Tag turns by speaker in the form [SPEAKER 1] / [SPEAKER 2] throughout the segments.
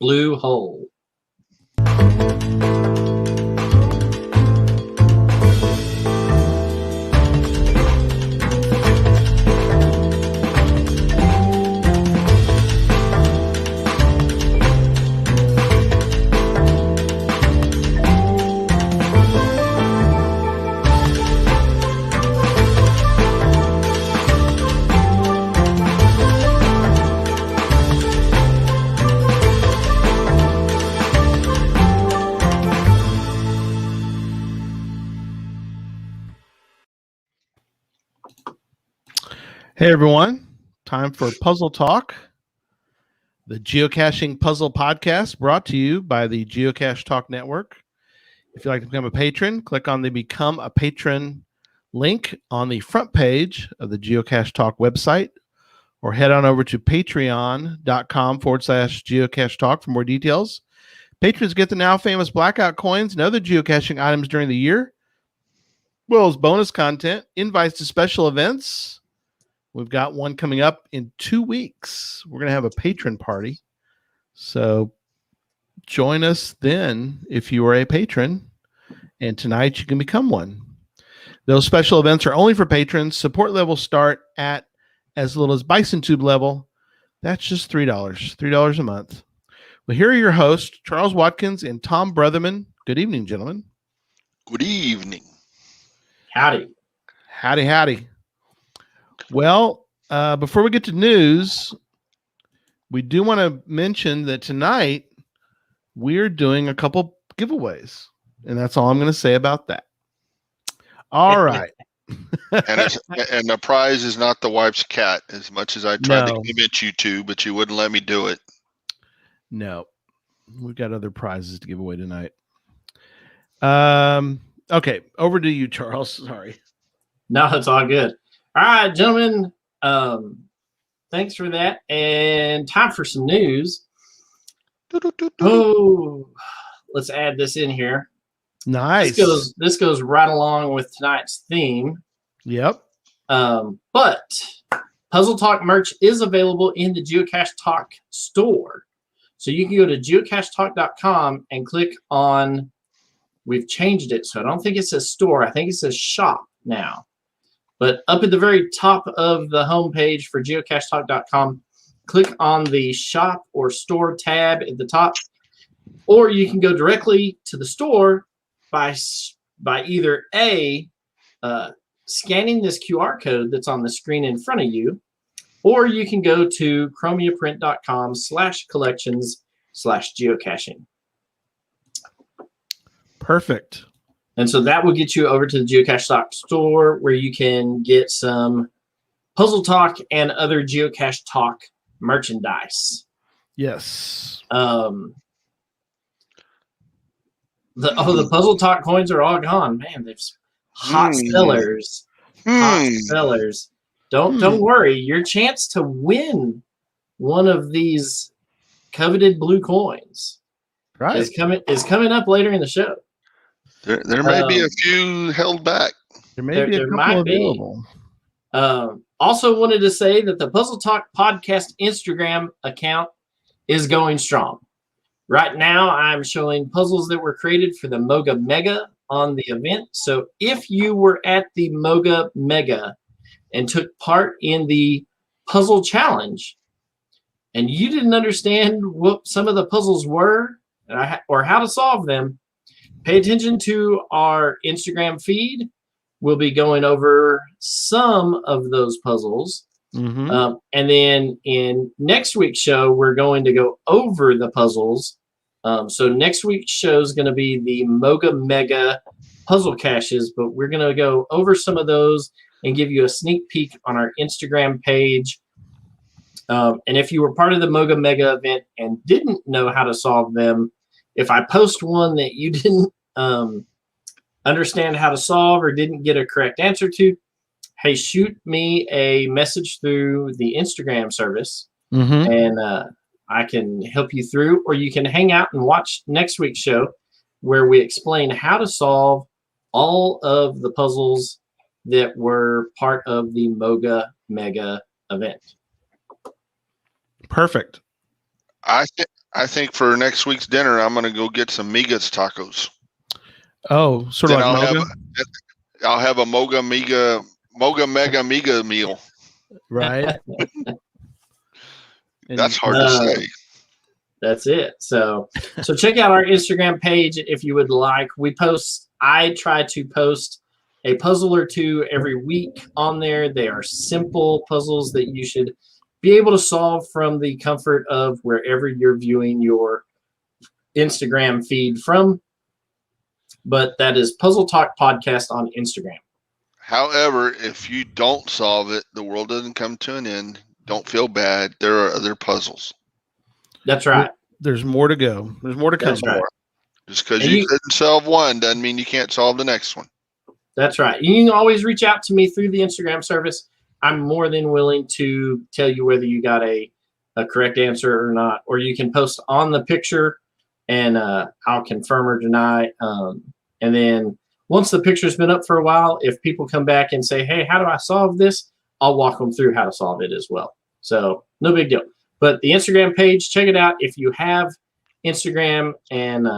[SPEAKER 1] blue hole.
[SPEAKER 2] Hey everyone, time for Puzzle Talk, the geocaching puzzle podcast brought to you by the Geocache Talk Network. If you'd like to become a patron, click on the Become a Patron link on the front page of the Geocache Talk website, or head on over to patreon.com/geocache talk for more details. Patrons get the now famous blackout coins and other geocaching items during the year, as well as bonus content, invites to special events. We've got one coming up in 2 weeks. We're going to have a patron party. So join us then if you are a patron. And tonight you can become one. Those special events are only for patrons. Support levels start at as little as Bison Tube level. That's just $3 a month. Well, here are your hosts, Charles Watkins and Tom Brotherman. Good evening, gentlemen.
[SPEAKER 3] Good evening.
[SPEAKER 1] Howdy.
[SPEAKER 2] Howdy. Well, before we get to news, we do want to mention that tonight we're doing a couple giveaways, and that's all I'm going to say about that. All right.
[SPEAKER 3] And the prize is not the wife's cat, as much as I tried to convince you to, but you wouldn't let me do it.
[SPEAKER 2] No, we've got other prizes to give away tonight. Okay, over to you, Charles. Sorry.
[SPEAKER 1] No, it's all good. All right, gentlemen, thanks for that. And time for some news. Oh, let's add this in here.
[SPEAKER 2] Nice.
[SPEAKER 1] This goes right along with tonight's theme.
[SPEAKER 2] Yep.
[SPEAKER 1] But Puzzle Talk merch is available in the Geocache Talk store. So you can go to geocachetalk.com and click on, we've changed it, so I don't think it says store. I think it says shop now. But up at the very top of the homepage for geocachetalk.com, click on the shop or store tab at the top, or you can go directly to the store by either scanning this QR code that's on the screen in front of you, or you can go to chromiaprint.com/collections/geocaching.
[SPEAKER 2] Perfect.
[SPEAKER 1] And so that will get you over to the Geocache Talk store, where you can get some Puzzle Talk and other Geocache Talk merchandise.
[SPEAKER 2] Yes.
[SPEAKER 1] The Puzzle Talk coins are all gone. Man, they've hot sellers. Hot sellers. Don't worry. Your chance to win one of these coveted blue coins is coming up later in the show.
[SPEAKER 3] There may be a few held back.
[SPEAKER 2] There may be a couple available.
[SPEAKER 1] Also wanted to say that the Puzzle Talk podcast Instagram account is going strong. Right now, I'm showing puzzles that were created for the Moga Mega on the event. So if you were at the Moga Mega and took part in the puzzle challenge and you didn't understand what some of the puzzles were or how to solve them, pay attention to our Instagram feed. We'll be going over some of those puzzles. And then in next week's show, we're going to go over the puzzles. So next week's show is going to be the Moga Mega puzzle caches, but we're going to go over some of those and give you a sneak peek on our Instagram page. And if you were part of the Moga Mega event and didn't know how to solve them, if I post one that you didn't understand how to solve or didn't get a correct answer to, hey, shoot me a message through the Instagram service, and I can help you through, or you can hang out and watch next week's show where we explain how to solve all of the puzzles that were part of the Moga Mega event.
[SPEAKER 2] Perfect.
[SPEAKER 3] I I think for next week's dinner, I'm going to go get some Migas tacos.
[SPEAKER 2] Oh, sort of
[SPEAKER 3] Then
[SPEAKER 2] like Moga?
[SPEAKER 3] I'll have a Moga Mega meal.
[SPEAKER 2] Right.
[SPEAKER 3] That's hard to say.
[SPEAKER 1] That's it. So check out our Instagram page if you would like. I try to post a puzzle or two every week on there. They are simple puzzles that you should be able to solve from the comfort of wherever you're viewing your Instagram feed from. But that is Puzzle Talk Podcast on Instagram.
[SPEAKER 3] However, if you don't solve it, the world doesn't come to an end. Don't feel bad. There are other puzzles.
[SPEAKER 1] That's right.
[SPEAKER 2] There's more to go. There's more to come.
[SPEAKER 1] That's right.
[SPEAKER 3] Just because you couldn't solve one doesn't mean you can't solve the next one.
[SPEAKER 1] That's right. You can always reach out to me through the Instagram service. I'm more than willing to tell you whether you got a correct answer or not. Or you can post on the picture and I'll confirm or deny. And then once the picture's been up for a while, if people come back and say, hey, how do I solve this? I'll walk them through how to solve it as well. So no big deal. But the Instagram page, check it out if you have Instagram, and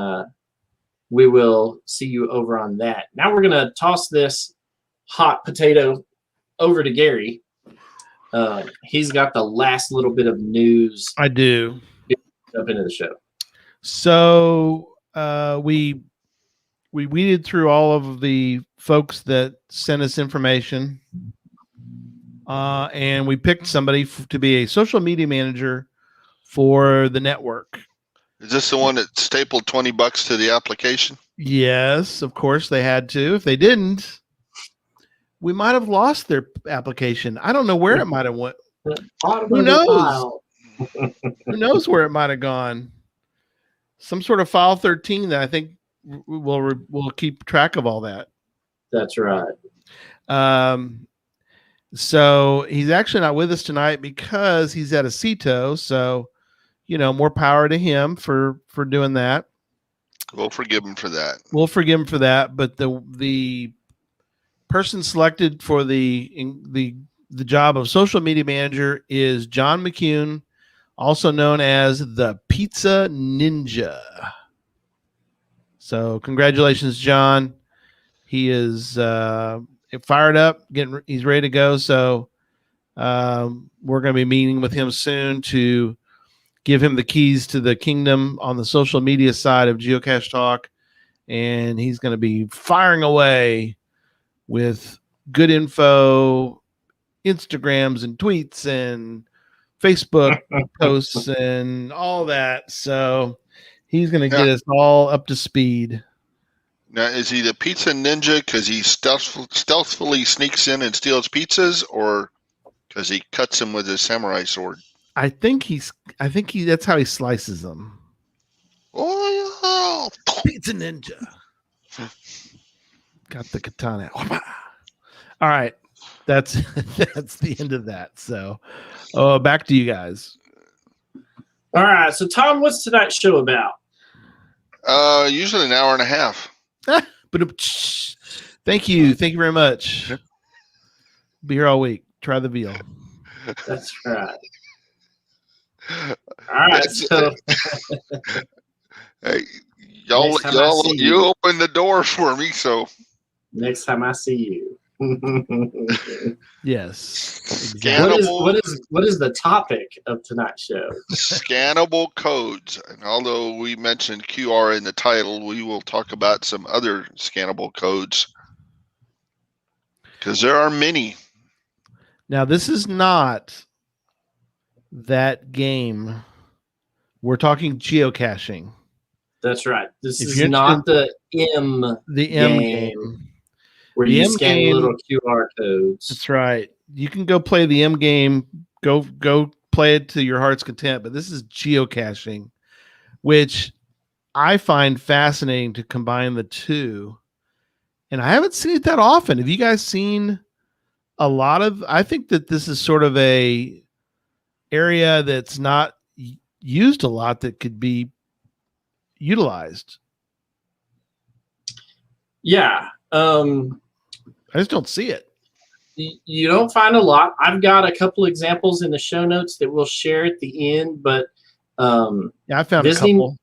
[SPEAKER 1] we will see you over on that. Now we're going to toss this hot potato over to Gary. He's got the last little bit of news.
[SPEAKER 2] I do.
[SPEAKER 1] Up into the show.
[SPEAKER 2] So we weeded through all of the folks that sent us information. And we picked somebody to be a social media manager for the network.
[SPEAKER 3] Is this the one that stapled $20 to the application?
[SPEAKER 2] Yes, of course they had to. If they didn't, we might have lost their application. I don't know where it might have went. Who knows? Who knows where it might have gone? Some sort of file 13 that I think we'll keep track of all that.
[SPEAKER 1] That's right.
[SPEAKER 2] So he's actually not with us tonight because he's at a CETO. So, more power to him for doing that.
[SPEAKER 3] We'll forgive him for that.
[SPEAKER 2] But the person selected for the job of social media manager is John McCune, also known as the Pizza Ninja. So congratulations, John. He is fired up, he's ready to go. So we're going to be meeting with him soon to give him the keys to the kingdom on the social media side of Geocache Talk. And he's going to be firing away with good info, Instagrams and tweets and Facebook posts and all that. So he's going to get us all up to speed.
[SPEAKER 3] Now, is he the pizza ninja because he stealthily sneaks in and steals pizzas, or because he cuts them with his samurai sword?
[SPEAKER 2] I think that's how he slices them.
[SPEAKER 3] Oh,
[SPEAKER 2] Pizza ninja. Got the katana. All right. That's the end of that. So back to you guys.
[SPEAKER 1] All right. So Tom, what's tonight's show about?
[SPEAKER 3] Usually an hour and a half.
[SPEAKER 2] But thank you very much. Be here all week. Try the veal.
[SPEAKER 1] That's right. All right. So
[SPEAKER 3] hey, y'all you open the door for me. So
[SPEAKER 1] next time I see you.
[SPEAKER 2] Yes.
[SPEAKER 1] Exactly. What is the topic of tonight's show?
[SPEAKER 3] Scannable codes. And although we mentioned QR in the title, we will talk about some other scannable codes because there are many.
[SPEAKER 2] Now, this is not that game. We're talking geocaching.
[SPEAKER 1] That's right. This is not the M game. Where you scan little QR codes.
[SPEAKER 2] That's right. You can go play the M game. Go play it to your heart's content. But this is geocaching, which I find fascinating to combine the two. And I haven't seen it that often. Have you guys seen a lot of? I think that this is sort of a area that's not used a lot that could be utilized.
[SPEAKER 1] Yeah.
[SPEAKER 2] I just don't see it.
[SPEAKER 1] You don't find a lot. I've got a couple examples in the show notes that we'll share at the end, but
[SPEAKER 2] Yeah, I found
[SPEAKER 1] visiting
[SPEAKER 2] a couple.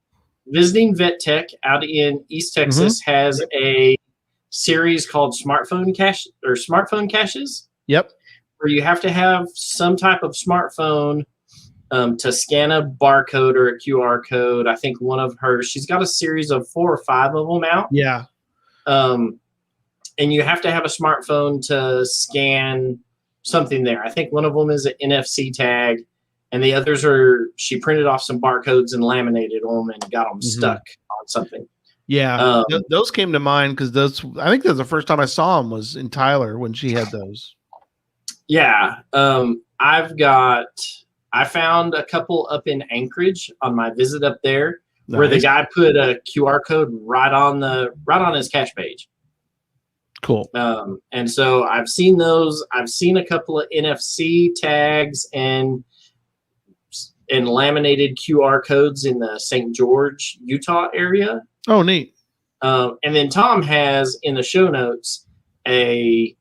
[SPEAKER 1] visiting Vet Tech out in East Texas has a series called Smartphone Caches,
[SPEAKER 2] Yep.
[SPEAKER 1] where you have to have some type of smartphone to scan a barcode or a QR code. I think one of hers, she's got a series of 4 or 5 of them out.
[SPEAKER 2] Yeah.
[SPEAKER 1] And you have to have a smartphone to scan something there. I think one of them is an NFC tag, and the others are, she printed off some barcodes and laminated them and got them stuck on something.
[SPEAKER 2] Yeah, those came to mind because I think that's the first time I saw them was in Tyler when she had those.
[SPEAKER 1] Yeah. I found a couple up in Anchorage on my visit up there where the guy put a QR code right on his cache page.
[SPEAKER 2] Cool.
[SPEAKER 1] And so I've seen those. I've seen a couple of NFC tags and laminated QR codes in the St. George, Utah area.
[SPEAKER 2] Oh, neat.
[SPEAKER 1] And then Tom has in the show notes a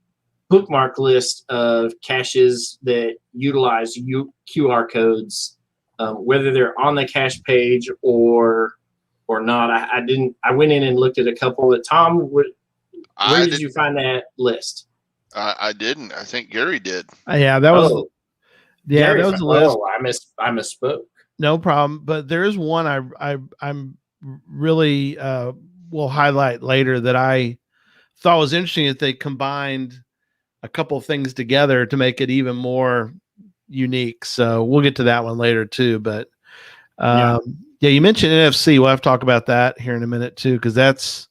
[SPEAKER 1] bookmark list of caches that utilize QR codes, whether they're on the cache page or not. I went in and looked at a couple. That Tom, where did you find that list?
[SPEAKER 3] I didn't. I think Gary did.
[SPEAKER 2] Yeah, that was. Yeah,
[SPEAKER 1] Gary,
[SPEAKER 2] that was a list.
[SPEAKER 1] Oh, I misspoke.
[SPEAKER 2] No problem. But there is one I'm really will highlight later that I thought was interesting that they combined a couple of things together to make it even more unique. So we'll get to that one later too. But yeah, you mentioned NFC. We'll have to talk about that here in a minute too, because that's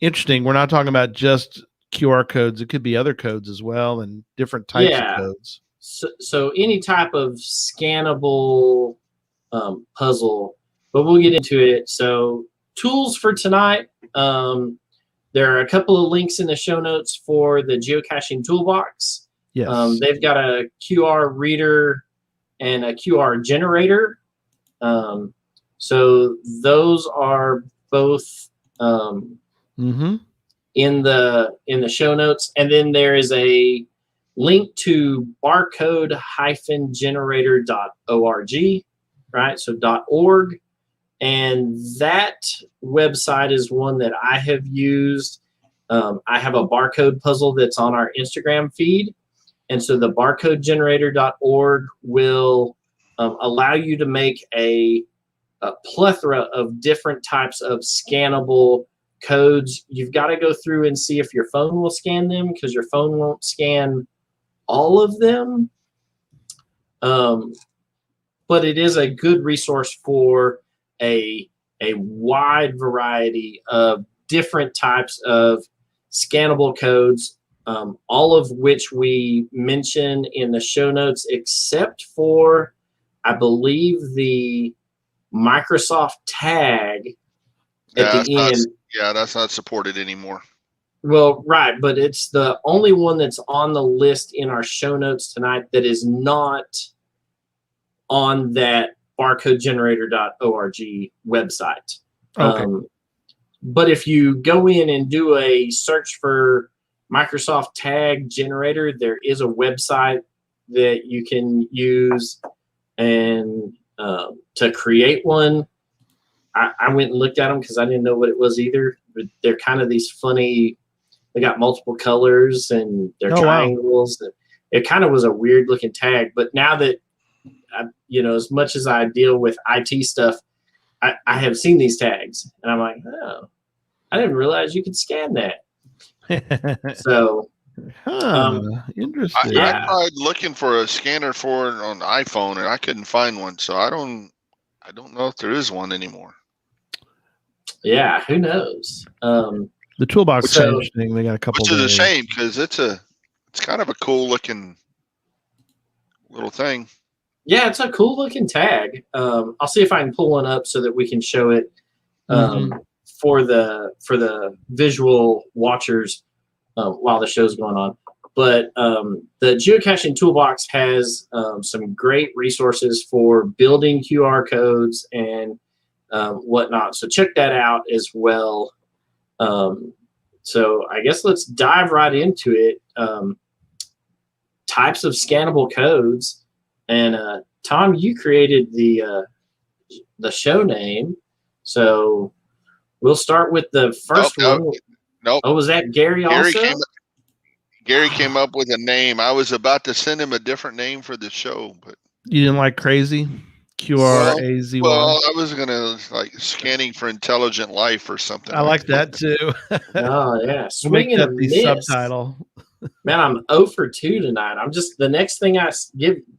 [SPEAKER 2] interesting. We're not talking about just QR codes. It could be other codes as well and different types of codes.
[SPEAKER 1] So any type of scannable puzzle, but we'll get into it. So tools for tonight. There are a couple of links in the show notes for the geocaching toolbox.
[SPEAKER 2] Yes.
[SPEAKER 1] They've got a QR reader and a QR generator. So those are both in the show notes. And then there is a link to barcode-generator.org, right? So .org. And that website is one that I have used. I have a barcode puzzle that's on our Instagram feed. And so the barcodegenerator.org will allow you to make a plethora of different types of scannable codes. You've got to go through and see if your phone will scan them, because your phone won't scan all of them. But it is a good resource for a wide variety of different types of scannable codes, all of which we mention in the show notes, except for, I believe, the Microsoft tag at the end.
[SPEAKER 3] That's not supported anymore.
[SPEAKER 1] Well, right, but it's the only one that's on the list in our show notes tonight that is not on that barcodegenerator.org website.
[SPEAKER 2] Okay.
[SPEAKER 1] But if you go in and do a search for Microsoft Tag Generator, there is a website that you can use and to create one. I went and looked at them because I didn't know what it was either. But they're kind of these funny. They got multiple colors and they're triangles. Wow. It kind of was a weird looking tag. But now that as much as I deal with IT stuff, I have seen these tags, and I'm like, oh, I didn't realize you could scan that. So,
[SPEAKER 2] interesting.
[SPEAKER 3] I tried looking for a scanner for it on the iPhone, and I couldn't find one. So I don't know if there is one anymore.
[SPEAKER 1] Yeah, who knows?
[SPEAKER 2] The toolbox is interesting. They got a couple.
[SPEAKER 3] Which is a shame because it's kind of a cool looking little thing.
[SPEAKER 1] Yeah, it's a cool looking tag. I'll see if I can pull one up so that we can show it for the visual watchers while the show's going on. But the geocaching toolbox has some great resources for building QR codes and whatnot. So check that out as well. So I guess let's dive right into it. Types of scannable codes. And Tom, you created the the show name. So we'll start with the first one.
[SPEAKER 3] Nope.
[SPEAKER 1] Oh, was that Gary also?
[SPEAKER 3] Gary came up with a name. I was about to send him a different name for the show, but
[SPEAKER 2] You didn't like Qrazy? Qrazy.
[SPEAKER 3] Well, I was gonna like scanning for intelligent life or something.
[SPEAKER 2] I like that too.
[SPEAKER 1] Oh yeah,
[SPEAKER 2] We'll
[SPEAKER 1] swing
[SPEAKER 2] make
[SPEAKER 1] and a
[SPEAKER 2] that the
[SPEAKER 1] miss.
[SPEAKER 2] subtitle.
[SPEAKER 1] Man, I'm 0 for 2 tonight. I'm just the next thing I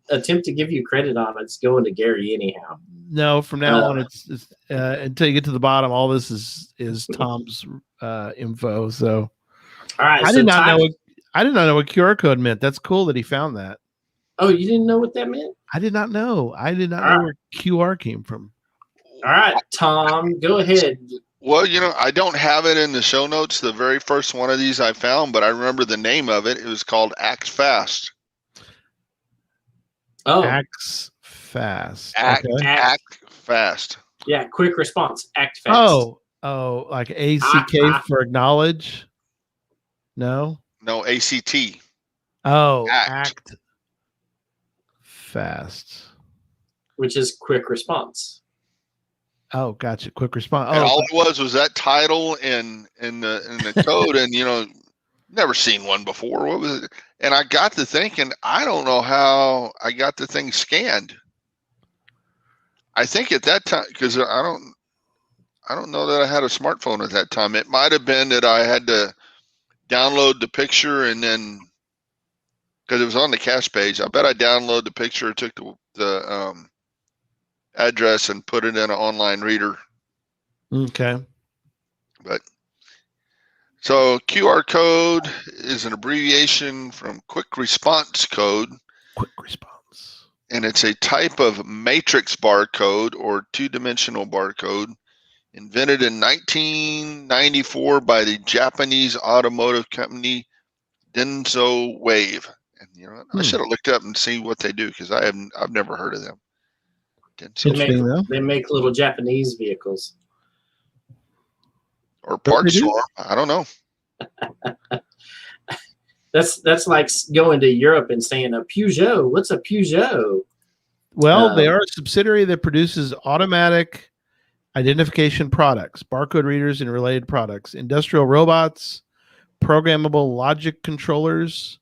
[SPEAKER 1] attempt to give you credit on. It's going to Gary anyhow.
[SPEAKER 2] No, from now on, it's until you get to the bottom. All this is Tom's info. So
[SPEAKER 1] all right,
[SPEAKER 2] I did not know what QR code meant. That's cool that he found that.
[SPEAKER 1] Oh, you didn't know what that meant?
[SPEAKER 2] I did not know. I did not know where QR came from.
[SPEAKER 1] All right, Tom, go ahead.
[SPEAKER 3] Well, I don't have it in the show notes. The very first one of these I found, but I remember the name of it. It was called Act Fast.
[SPEAKER 1] Oh,
[SPEAKER 2] Act Fast.
[SPEAKER 3] Act Fast.
[SPEAKER 1] Yeah, quick response. Act fast.
[SPEAKER 2] Oh, like ACK for acknowledge? No,
[SPEAKER 3] ACT.
[SPEAKER 2] Oh, act fast.
[SPEAKER 3] Which
[SPEAKER 1] is quick response.
[SPEAKER 2] Oh, gotcha. Quick response.
[SPEAKER 3] And all it was that title in the code, and never seen one before. What was it? And I got to thinking, I don't know how I got the thing scanned. I think at that time, because I don't know that I had a smartphone at that time. It might have been that I had to download the picture and then, because it was on the cache page, I bet I downloaded the picture, took the address and put it in an online reader.
[SPEAKER 2] Okay.
[SPEAKER 3] But so QR code is an abbreviation from quick response code.
[SPEAKER 2] Quick response.
[SPEAKER 3] And it's a type of matrix barcode or two-dimensional barcode invented in 1994 by the Japanese automotive company Denso Wave. And I should have looked up and seen what they do, because I've never heard of them.
[SPEAKER 1] They make little Japanese vehicles
[SPEAKER 3] or parts for them. I don't know.
[SPEAKER 1] That's like going to Europe and saying a Peugeot. What's a Peugeot?
[SPEAKER 2] Well, they are a subsidiary that produces automatic identification products, barcode readers, and related products, industrial robots, programmable logic controllers.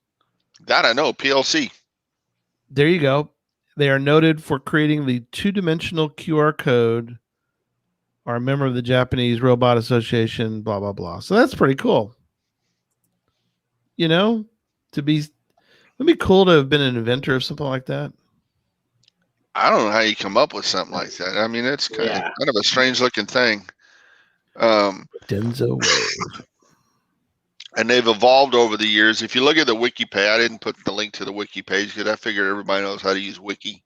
[SPEAKER 3] That I know, PLC.
[SPEAKER 2] There you go. They are noted for creating the two-dimensional QR code, are a member of the Japanese Robot Association, blah, blah, blah. So that's pretty cool. It'd be cool to have been an inventor of something like that.
[SPEAKER 3] I don't know how you come up with something like that. I mean, it's kind of a strange looking thing.
[SPEAKER 2] Denso Wave.
[SPEAKER 3] And they've evolved over the years. If you look at the wiki page, I didn't put the link to the wiki page because I figured everybody knows how to use wiki.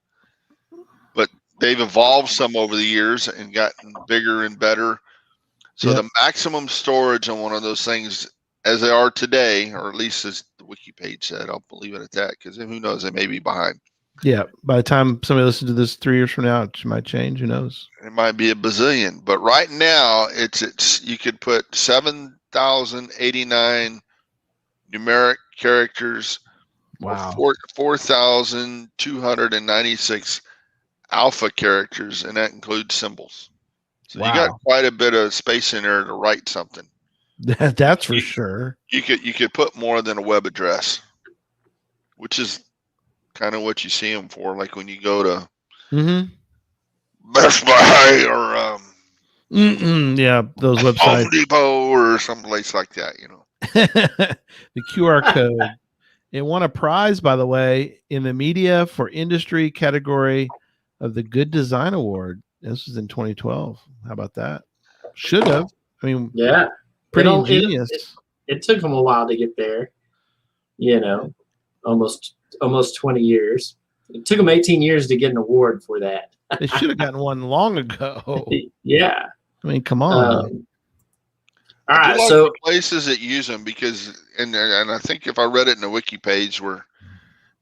[SPEAKER 3] But they've evolved some over the years and gotten bigger and better. So the maximum storage on one of those things, as they are today, or at least as the wiki page said, I'll leave it at that, because who knows, they may be behind.
[SPEAKER 2] Yeah, by the time somebody listens to this 3 years from now, it might change. Who knows?
[SPEAKER 3] It might be a bazillion, but right now it's you could put 7,089 numeric characters.
[SPEAKER 2] Wow.
[SPEAKER 3] 4,296 alpha characters, and that includes symbols. So
[SPEAKER 2] wow.
[SPEAKER 3] You got quite a bit of space in there to write something.
[SPEAKER 2] That's for sure.
[SPEAKER 3] You could put more than a web address, which is kind of what you see them for, like when you go to Best Buy or
[SPEAKER 2] those websites,
[SPEAKER 3] Home Depot or some place like that.
[SPEAKER 2] The QR code. It won a prize, by the way, in the Media for Industry category of the Good Design Award. This was in 2012. How about that? Should have. I mean, pretty ingenious.
[SPEAKER 1] It took them a while to get there. Almost 20 years. It took them 18 years to get an award for that.
[SPEAKER 2] They should have gotten one long ago.
[SPEAKER 1] Yeah.
[SPEAKER 2] I mean, come on.
[SPEAKER 1] All right,
[SPEAKER 3] so places that use them, because and I think if I read it in the wiki page, where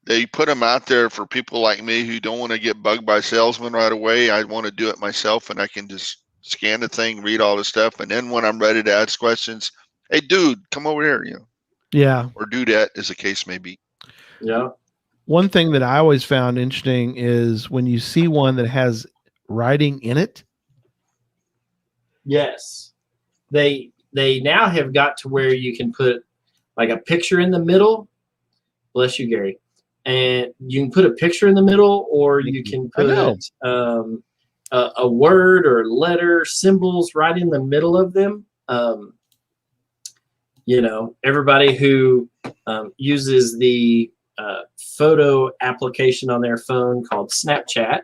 [SPEAKER 3] they put them out there for people like me who don't want to get bugged by salesmen right away. I want to do it myself, and I can just scan the thing, read all the stuff, and then when I'm ready to ask questions, hey, dude, come over here,
[SPEAKER 2] Yeah.
[SPEAKER 3] Or do that, as the case may be.
[SPEAKER 1] Yeah.
[SPEAKER 2] One thing that I always found interesting is when you see one that has writing in it?
[SPEAKER 1] Yes. They now have got to where you can put like a picture in the middle. Bless you, Gary. And you can put a picture in the middle, or
[SPEAKER 2] Thank
[SPEAKER 1] you
[SPEAKER 2] you.
[SPEAKER 1] can
[SPEAKER 2] I know.
[SPEAKER 1] put a word or letter, symbols right in the middle of them. Everybody who uses the photo application on their phone called Snapchat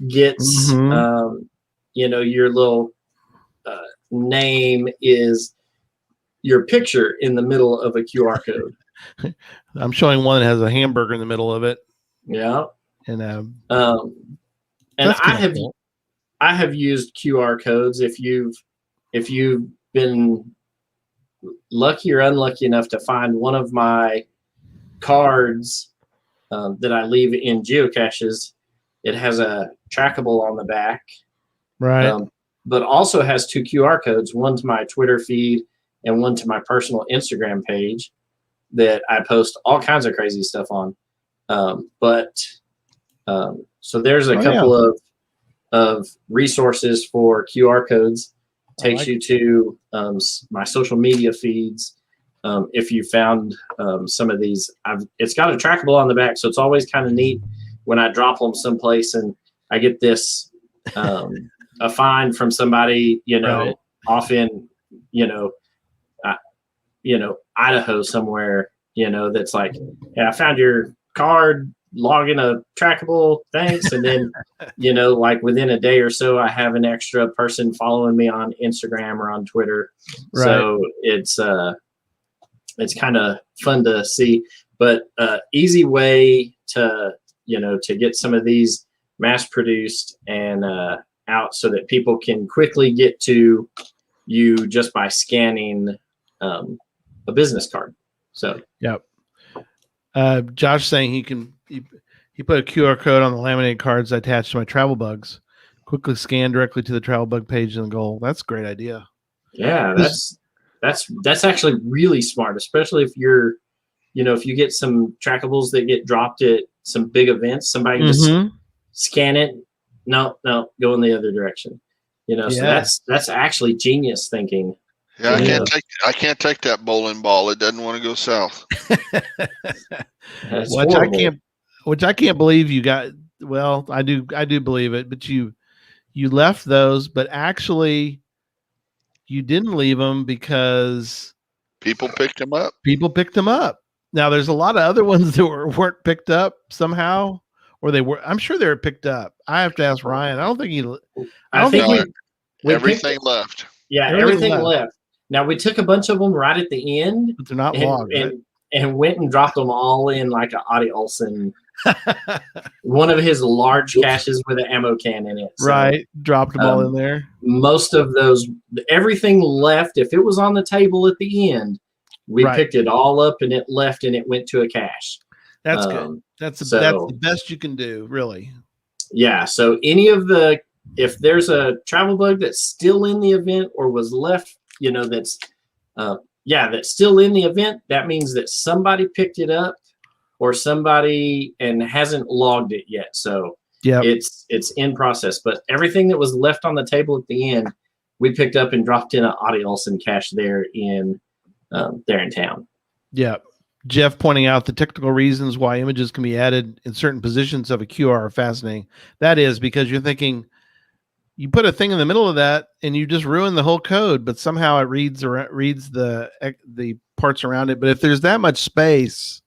[SPEAKER 1] gets,
[SPEAKER 2] Mhm.
[SPEAKER 1] your little name is your picture in the middle of a QR code.
[SPEAKER 2] I'm showing one that has a hamburger in the middle of it.
[SPEAKER 1] Yeah.
[SPEAKER 2] And
[SPEAKER 1] And
[SPEAKER 2] that's kind of cool.
[SPEAKER 1] I have used QR codes. If you've been lucky or unlucky enough to find one of my cards that I leave in geocaches, it has a trackable on the back,
[SPEAKER 2] Right.
[SPEAKER 1] but also has 2 QR codes, one to my Twitter feed and one to my personal Instagram page that I post all kinds of crazy stuff on. So there's a couple of resources for QR codes. Takes you to my social media feeds. If you found some of these, it's got a trackable on the back, so it's always kind of neat when I drop them someplace and I get this a find from somebody,
[SPEAKER 2] Right.
[SPEAKER 1] off in Idaho somewhere, that's like, yeah, I found your card, log in a trackable, thanks. And then, like within a day or so, I have an extra person following me on Instagram or on Twitter.
[SPEAKER 2] Right.
[SPEAKER 1] So it's kind of fun to see, but easy way to get some of these mass produced and out so that people can quickly get to you just by scanning a business card. So
[SPEAKER 2] yep. Josh saying he put a QR code on the laminated cards attached to my travel bugs. Quickly scan directly to the travel bug page and goal. That's a great idea.
[SPEAKER 1] Yeah, that's actually really smart, especially if you're, if you get some trackables that get dropped at some big events, somebody can just scan it. No, go in the other direction. So that's actually genius thinking.
[SPEAKER 3] Yeah, I can't take that bowling ball. It doesn't want to go south.
[SPEAKER 2] Which I can't believe you got. Well, I do believe it, but you left those, but actually you didn't leave them because
[SPEAKER 3] people picked them up.
[SPEAKER 2] Now there's a lot of other ones that weren't picked up somehow, or they were. I'm sure they were picked up. I have to ask Ryan. I don't think
[SPEAKER 3] everything left.
[SPEAKER 1] Yeah, everything left. Now we took a bunch of them right at the end,
[SPEAKER 2] but they're not logged,
[SPEAKER 1] and went and dropped them all in like a Audie Olson, one of his large caches with an ammo can in it. So,
[SPEAKER 2] right, dropped them all in there.
[SPEAKER 1] Most of those, everything left. If it was on the table at the end, we picked it all up and it left and it went to a cache.
[SPEAKER 2] That's good. That's the best you can do, really.
[SPEAKER 1] Yeah. So if there's a travel bug that's still in the event or was left, that's still in the event, that means that somebody picked it up or somebody and hasn't logged it yet. So it's in process. But everything that was left on the table at the end, we picked up and dropped in an Audie Olson cache there in town.
[SPEAKER 2] Yeah. Jeff pointing out the technical reasons why images can be added in certain positions of a QR are fascinating. That is because you're thinking, you put a thing in the middle of that and you just ruin the whole code, but somehow it reads the parts around it. But if there's that much space,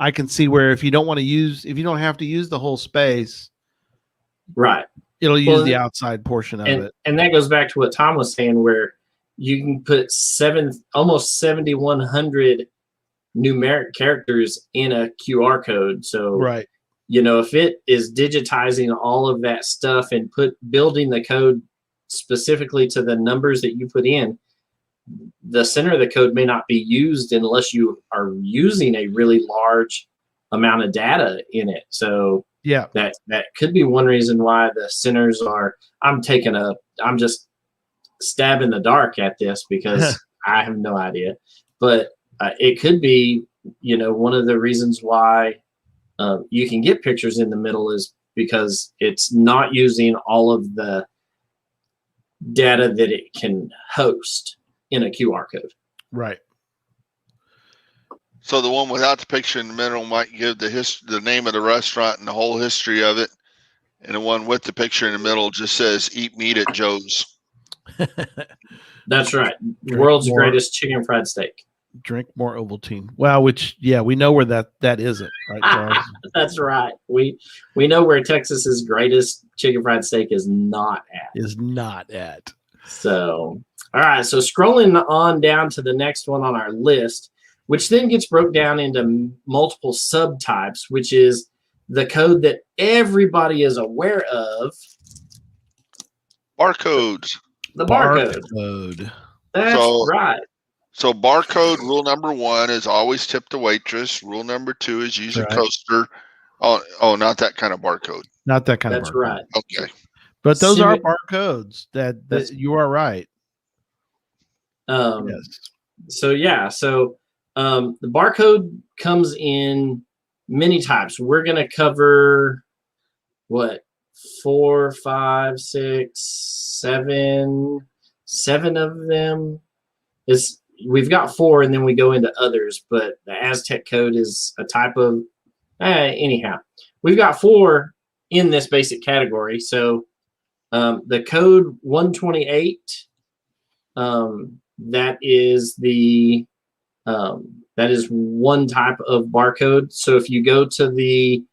[SPEAKER 2] I can see where if you don't have to use the whole space,
[SPEAKER 1] right,
[SPEAKER 2] it'll use the outside portion of it. And
[SPEAKER 1] that goes back to what Tom was saying, where you can put almost 7,100 numeric characters in a QR code. So
[SPEAKER 2] right.
[SPEAKER 1] If it is digitizing all of that stuff and building the code specifically to the numbers that you put in, the center of the code may not be used unless you are using a really large amount of data in it. So that could be one reason why the centers are. I'm just stabbing the dark at this because I have no idea, but it could be, one of the reasons why you can get pictures in the middle is because it's not using all of the data that it can host in a QR code.
[SPEAKER 2] Right.
[SPEAKER 3] So the one without the picture in the middle might give the name of the restaurant and the whole history of it, and the one with the picture in the middle just says "Eat meat at Joe's."
[SPEAKER 1] That's right.
[SPEAKER 2] Drink
[SPEAKER 1] World's
[SPEAKER 2] more.
[SPEAKER 1] greatest chicken fried steak.
[SPEAKER 2] Drink more Ovaltine. Well, which we know where that isn't, right, Charles?
[SPEAKER 1] That's right. We know where Texas's greatest chicken fried steak is not at.
[SPEAKER 2] Is not at.
[SPEAKER 1] So, all right. So scrolling on down to the next one on our list, which then gets broke down into multiple subtypes, which is the code that everybody is aware of.
[SPEAKER 3] Barcodes.
[SPEAKER 1] The barcode.
[SPEAKER 2] Barcode.
[SPEAKER 1] That's right.
[SPEAKER 3] So barcode rule number 1 is always tip the waitress. Rule number 2 is use a coaster. Oh, not that kind of barcode.
[SPEAKER 2] Not that kind of barcode.
[SPEAKER 1] That's right.
[SPEAKER 3] Okay.
[SPEAKER 2] But those are barcodes. That you are right.
[SPEAKER 1] Yes. So the barcode comes in many types. We're going to cover 4, 5, 6, 7 of them. We've got 4, and then we go into others. But the Aztec code is a type of. Anyhow, we've got 4 in this basic category. So the code 128. That is one type of barcode. So if you go to the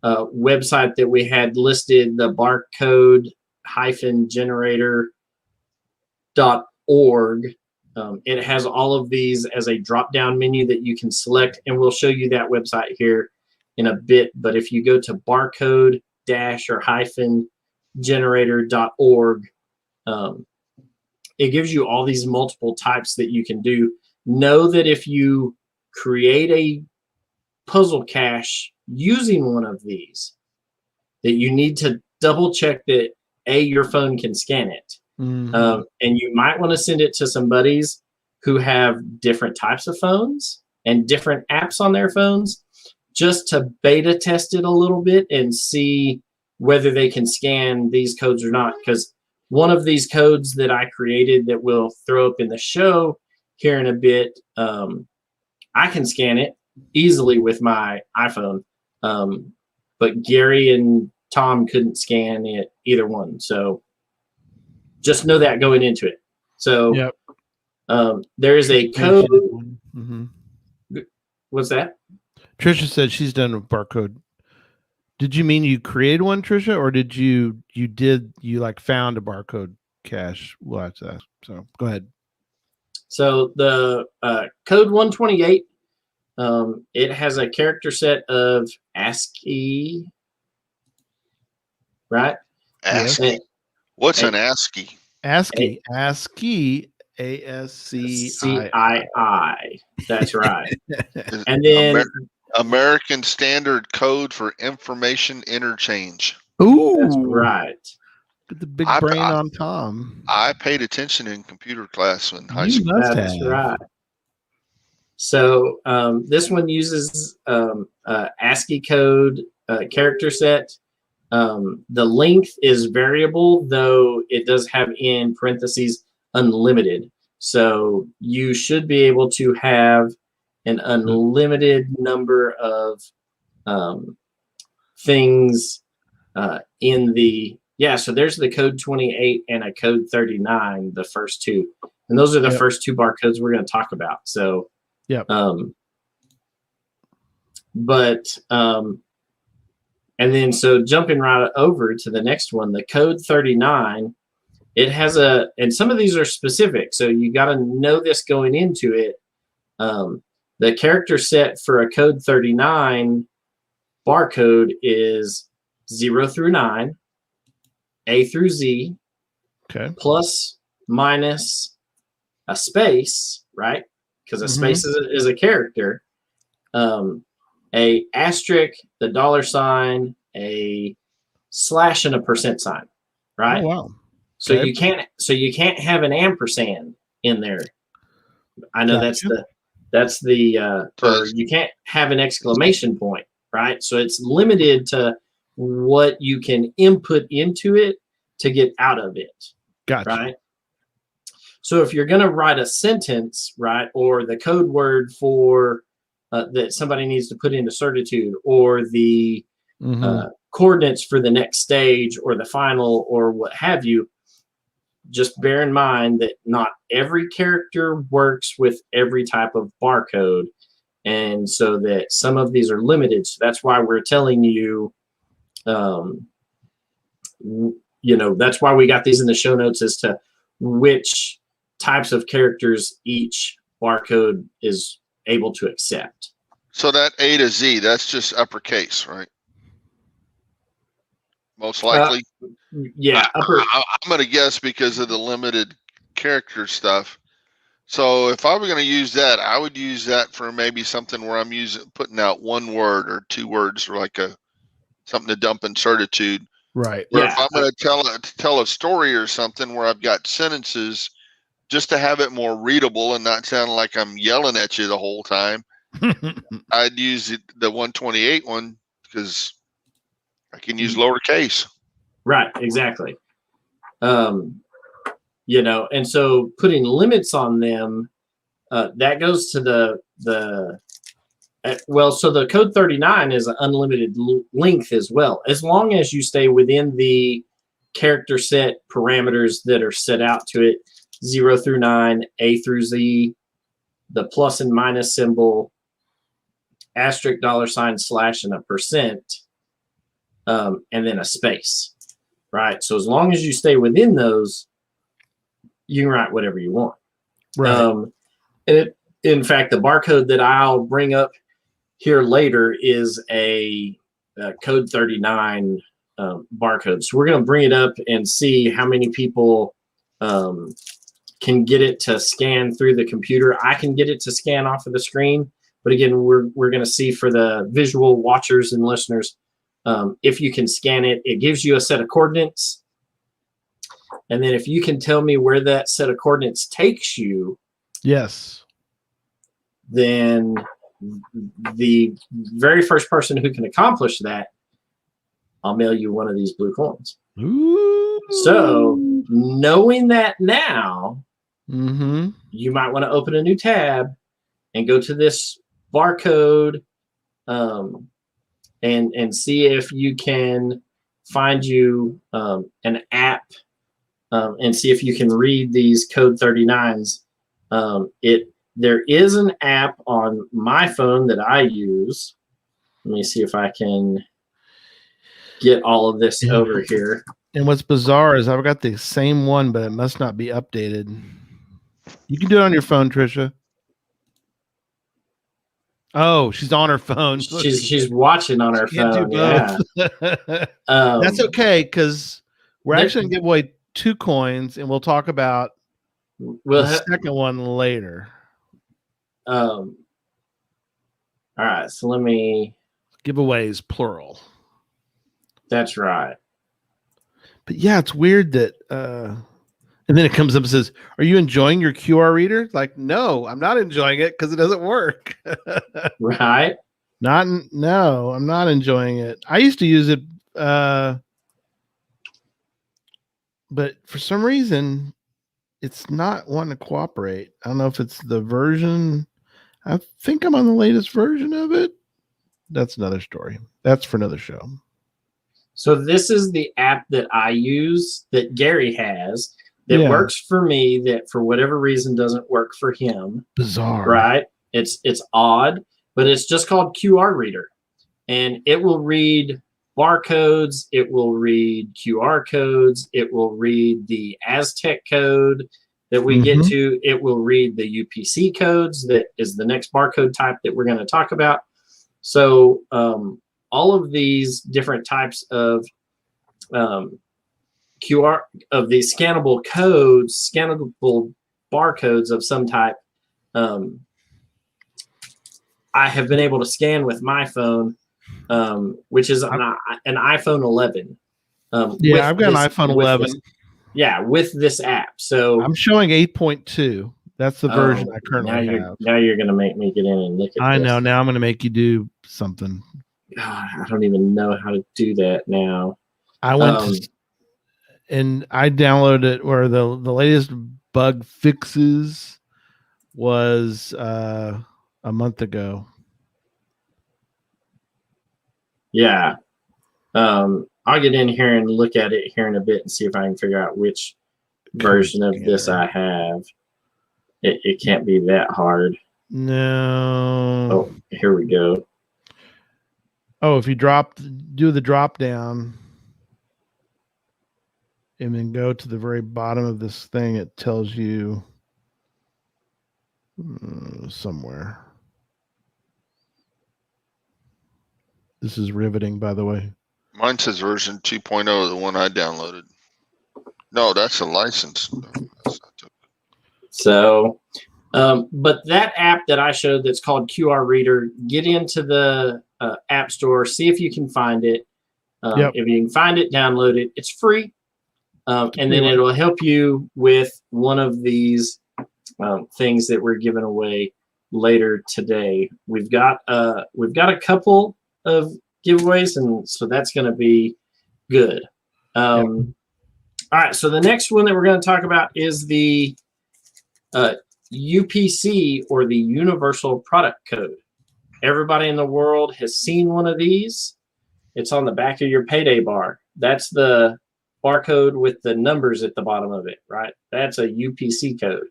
[SPEAKER 1] website that we had listed, the barcode-generator.org, it has all of these as a drop-down menu that you can select, and we'll show you that website here in a bit. But if you go to barcode-generator.org, it gives you all these multiple types that you can do. Know that if you create a puzzle cache using one of these, that you need to double check that your phone can scan it. And you might want to send it to some buddies who have different types of phones and different apps on their phones, just to beta test it a little bit and see whether they can scan these codes or not. Because one of these codes that I created that we'll throw up in the show here in a bit, I can scan it easily with my iPhone. But Gary and Tom couldn't scan it, either one. So just know that going into it. So there is a code. What's that?
[SPEAKER 2] Trisha said she's done a barcode. Did you mean you created one, Trisha, or did you found a barcode cache? We'll have to ask. So go ahead.
[SPEAKER 1] So the code 128, it has a character set of ASCII, right?
[SPEAKER 3] ASCII. What's an ASCII?
[SPEAKER 2] ASCII. ASCII. ASCII.
[SPEAKER 1] That's right. And then
[SPEAKER 3] American Standard Code for Information Interchange.
[SPEAKER 2] Ooh,
[SPEAKER 1] that's right.
[SPEAKER 2] Get the big brain on Tom.
[SPEAKER 3] I paid attention in computer class in high school.
[SPEAKER 1] That's right. So this one uses ASCII code character set. The length is variable, though it does have in parentheses unlimited. So you should be able to have an unlimited number of things in the. So there's the code 28 and a code 39, the first two. And those are the first two barcodes we're going to talk about. So, and then so jumping right over to the next one, the code 39, it has and some of these are specific. So you got to know this going into it. The character set for a code 39 barcode is 0 through 9. A through Z, plus, minus, a space, right? Because a space is a character. A asterisk, the $sign, a slash, and a % sign, right?
[SPEAKER 2] Oh, wow.
[SPEAKER 1] So you can't have an ampersand in there. I know that's the or you can't have an exclamation point, right? So it's limited to what you can input into it to get out of it.
[SPEAKER 2] Gotcha.
[SPEAKER 1] Right. So if you're going to write a sentence, right, or the code word for that somebody needs to put into certitude, or the coordinates for the next stage or the final or what have you, just bear in mind that not every character works with every type of barcode. And so that some of these are limited. So that's why we're telling you, that's why we got these in the show notes as to which types of characters each barcode is able to accept.
[SPEAKER 3] So that A to Z, that's just uppercase, right? Most likely.
[SPEAKER 1] Yeah.
[SPEAKER 3] I'm going to guess because of the limited character stuff. So if I were going to use that, I would use that for maybe something where I'm putting out one word or two words, or like something to dump in certitude.
[SPEAKER 2] Right.
[SPEAKER 3] Where if I'm going to tell a story or something where I've got sentences, just to have it more readable and not sound like I'm yelling at you the whole time, I'd use the 128 one because I can use lowercase.
[SPEAKER 1] Right, exactly. And so putting limits on them, that goes to so the code 39 is an unlimited length as well, as long as you stay within the character set parameters that are set out to it, 0 through 9, A through Z, the plus and minus symbol, asterisk, $, slash, and a %, and then a space, right? So as long as you stay within those, you can write whatever you want.
[SPEAKER 2] Right.
[SPEAKER 1] In fact, the barcode that I'll bring up here later is a code 39 barcode. So we're going to bring it up and see how many people can get it to scan through the computer. I can get it to scan off of the screen. But again, we're going to see for the visual watchers and listeners, if you can scan it, it gives you a set of coordinates. And then if you can tell me where that set of coordinates takes you,
[SPEAKER 2] yes,
[SPEAKER 1] then the very first person who can accomplish that, I'll mail you one of these blue coins.
[SPEAKER 2] Ooh.
[SPEAKER 1] So knowing that now, you might want to open a new tab and go to this barcode and see if you can find you an app and see if you can read these code 39s. There is an app on my phone that I use. Let me see if I can get all of this over here.
[SPEAKER 2] And what's bizarre is I've got the same one, but it must not be updated. You can do it on your phone, Trisha. Oh, she's on her phone.
[SPEAKER 1] She's watching on her phone. Yeah.
[SPEAKER 2] That's okay, because we're actually going to give away 2 coins, and we'll talk about the second one later.
[SPEAKER 1] All right, so let me...
[SPEAKER 2] Giveaways, plural.
[SPEAKER 1] That's right.
[SPEAKER 2] But yeah, it's weird that... and then it comes up and says, "Are you enjoying your QR reader?" Like, no, I'm not enjoying it because it doesn't work.
[SPEAKER 1] Right?
[SPEAKER 2] No, I'm not enjoying it. I used to use it, but for some reason, it's not wanting to cooperate. I don't know if it's the version. I think I'm on the latest version of it. That's another story. That's for another show.
[SPEAKER 1] So this is the app that I use that Gary has that works for me that for whatever reason doesn't work for him.
[SPEAKER 2] Bizarre.
[SPEAKER 1] Right? It's odd, but it's just called QR Reader. And it will read barcodes. It will read QR codes. It will read the Aztec code that we get to. It will read the UPC codes. That is the next barcode type that we're going to talk about. So all of these different types of QR of these scannable codes, scannable barcodes of some type, I have been able to scan with my phone, which is an iPhone 11.
[SPEAKER 2] I've got an iPhone 11.
[SPEAKER 1] With this app. So
[SPEAKER 2] I'm showing 8.2. That's the version I currently have.
[SPEAKER 1] Now you're going to make me get in and look at this.
[SPEAKER 2] I know. Now I'm going to make you do something.
[SPEAKER 1] God, I don't even know how to do that now.
[SPEAKER 2] I went to and I downloaded it where the latest bug fixes was a month ago.
[SPEAKER 1] Yeah. I'll get in here and look at it here in a bit and see if I can figure out which version of this I have. It can't be that hard.
[SPEAKER 2] No.
[SPEAKER 1] Oh, here we go.
[SPEAKER 2] Oh, if you do the drop down and then go to the very bottom of this thing, it tells you somewhere. This is riveting, by the way.
[SPEAKER 3] Mine says version 2.0, the one I downloaded. No, that's a license.
[SPEAKER 1] So, but that app that I showed that's called QR Reader, get into the App Store, see if you can find it. If you can find it, download it. It's free. And then it'll help you with one of these things that we're giving away later today. We've got a couple of giveaways, and so that's going to be good. All right, so the next one that we're going to talk about is the UPC, or the Universal Product Code. Everybody in the world has seen one of these. It's on the back of your payday bar. That's the barcode with the numbers at the bottom of it, right? That's a UPC code.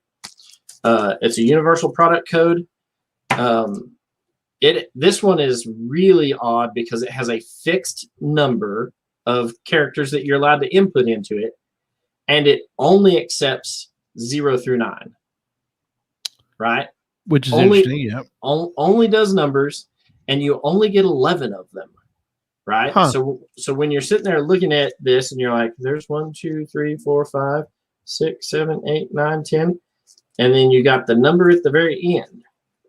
[SPEAKER 1] It's a Universal Product Code. This one is really odd because it has a fixed number of characters that you're allowed to input into it, and it only accepts 0 through 9. Right?
[SPEAKER 2] Which is interesting, yeah.
[SPEAKER 1] Only does numbers, and you only get 11 of them. Right?
[SPEAKER 2] Huh.
[SPEAKER 1] So when you're sitting there looking at this and you're like, there's 1, 2, 3, 4, 5, 6, 7, 8, 9, 10. And then you got the number at the very end,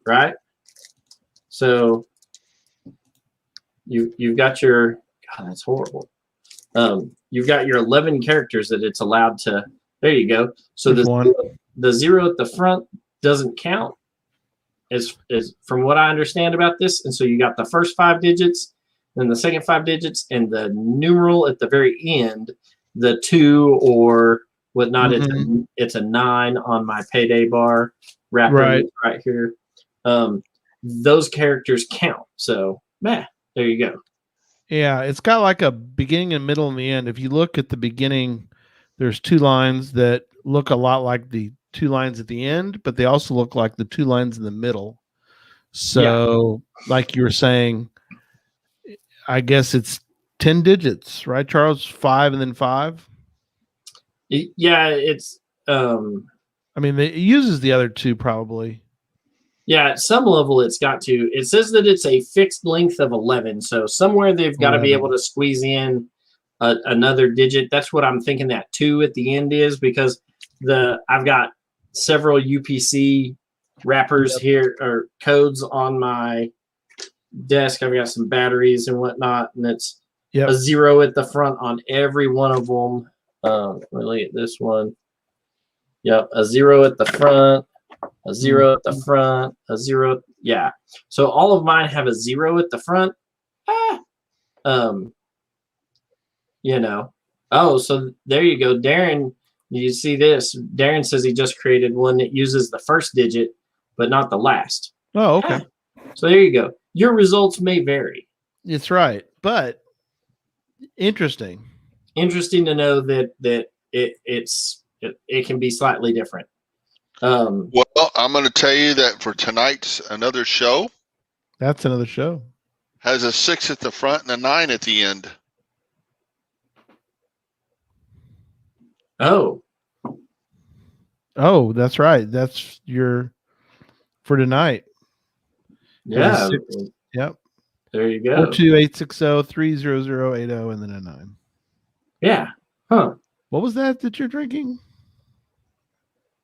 [SPEAKER 1] right? So you've got your, God, that's horrible. You've got your 11 characters that it's allowed to, there you go. So the 0 at the front doesn't count is from what I understand about this. And so you got the first 5 digits, then the second 5 digits, and the numeral at the very end, the 2 or whatnot. It's a 9 on my payday bar wrapper right here. Those characters count. So, there you go.
[SPEAKER 2] Yeah, it's got like a beginning and middle and the end. If you look at the beginning, there's 2 lines that look a lot like the 2 lines at the end, but they also look like the 2 lines in the middle. So, like you were saying, I guess it's 10 digits, right, Charles? 5 and then 5?
[SPEAKER 1] Yeah, it's...
[SPEAKER 2] I mean, it uses the other 2 probably.
[SPEAKER 1] Yeah, at some level it's got to. It says that it's a fixed length of 11, so somewhere they've got to be able to squeeze in another digit. That's what I'm thinking that 2 at the end is, because I've got several UPC wrappers here, or codes on my desk. I've got some batteries and whatnot, and it's a 0 at the front on every one of them. Let me look at this one. Yep, a 0 at the front, a 0 at the front, a 0. Yeah. So all of mine have a 0 at the front. You know. Oh, so there you go. Darren, you see this? Darren says he just created one that uses the first digit, but not the last.
[SPEAKER 2] Oh, okay.
[SPEAKER 1] So there you go. Your results may vary.
[SPEAKER 2] It's right, but interesting.
[SPEAKER 1] Interesting to know that it can be slightly different.
[SPEAKER 3] Well, I'm going to tell you that for tonight's another show.
[SPEAKER 2] That's another show.
[SPEAKER 3] Has a 6 at the front and a 9 at the end.
[SPEAKER 1] Oh,
[SPEAKER 2] that's right. That's your for tonight.
[SPEAKER 1] Yeah.
[SPEAKER 2] Yep.
[SPEAKER 1] There you go.
[SPEAKER 2] 42860-30080 and then a 9.
[SPEAKER 1] Yeah. Huh.
[SPEAKER 2] What was that you're drinking?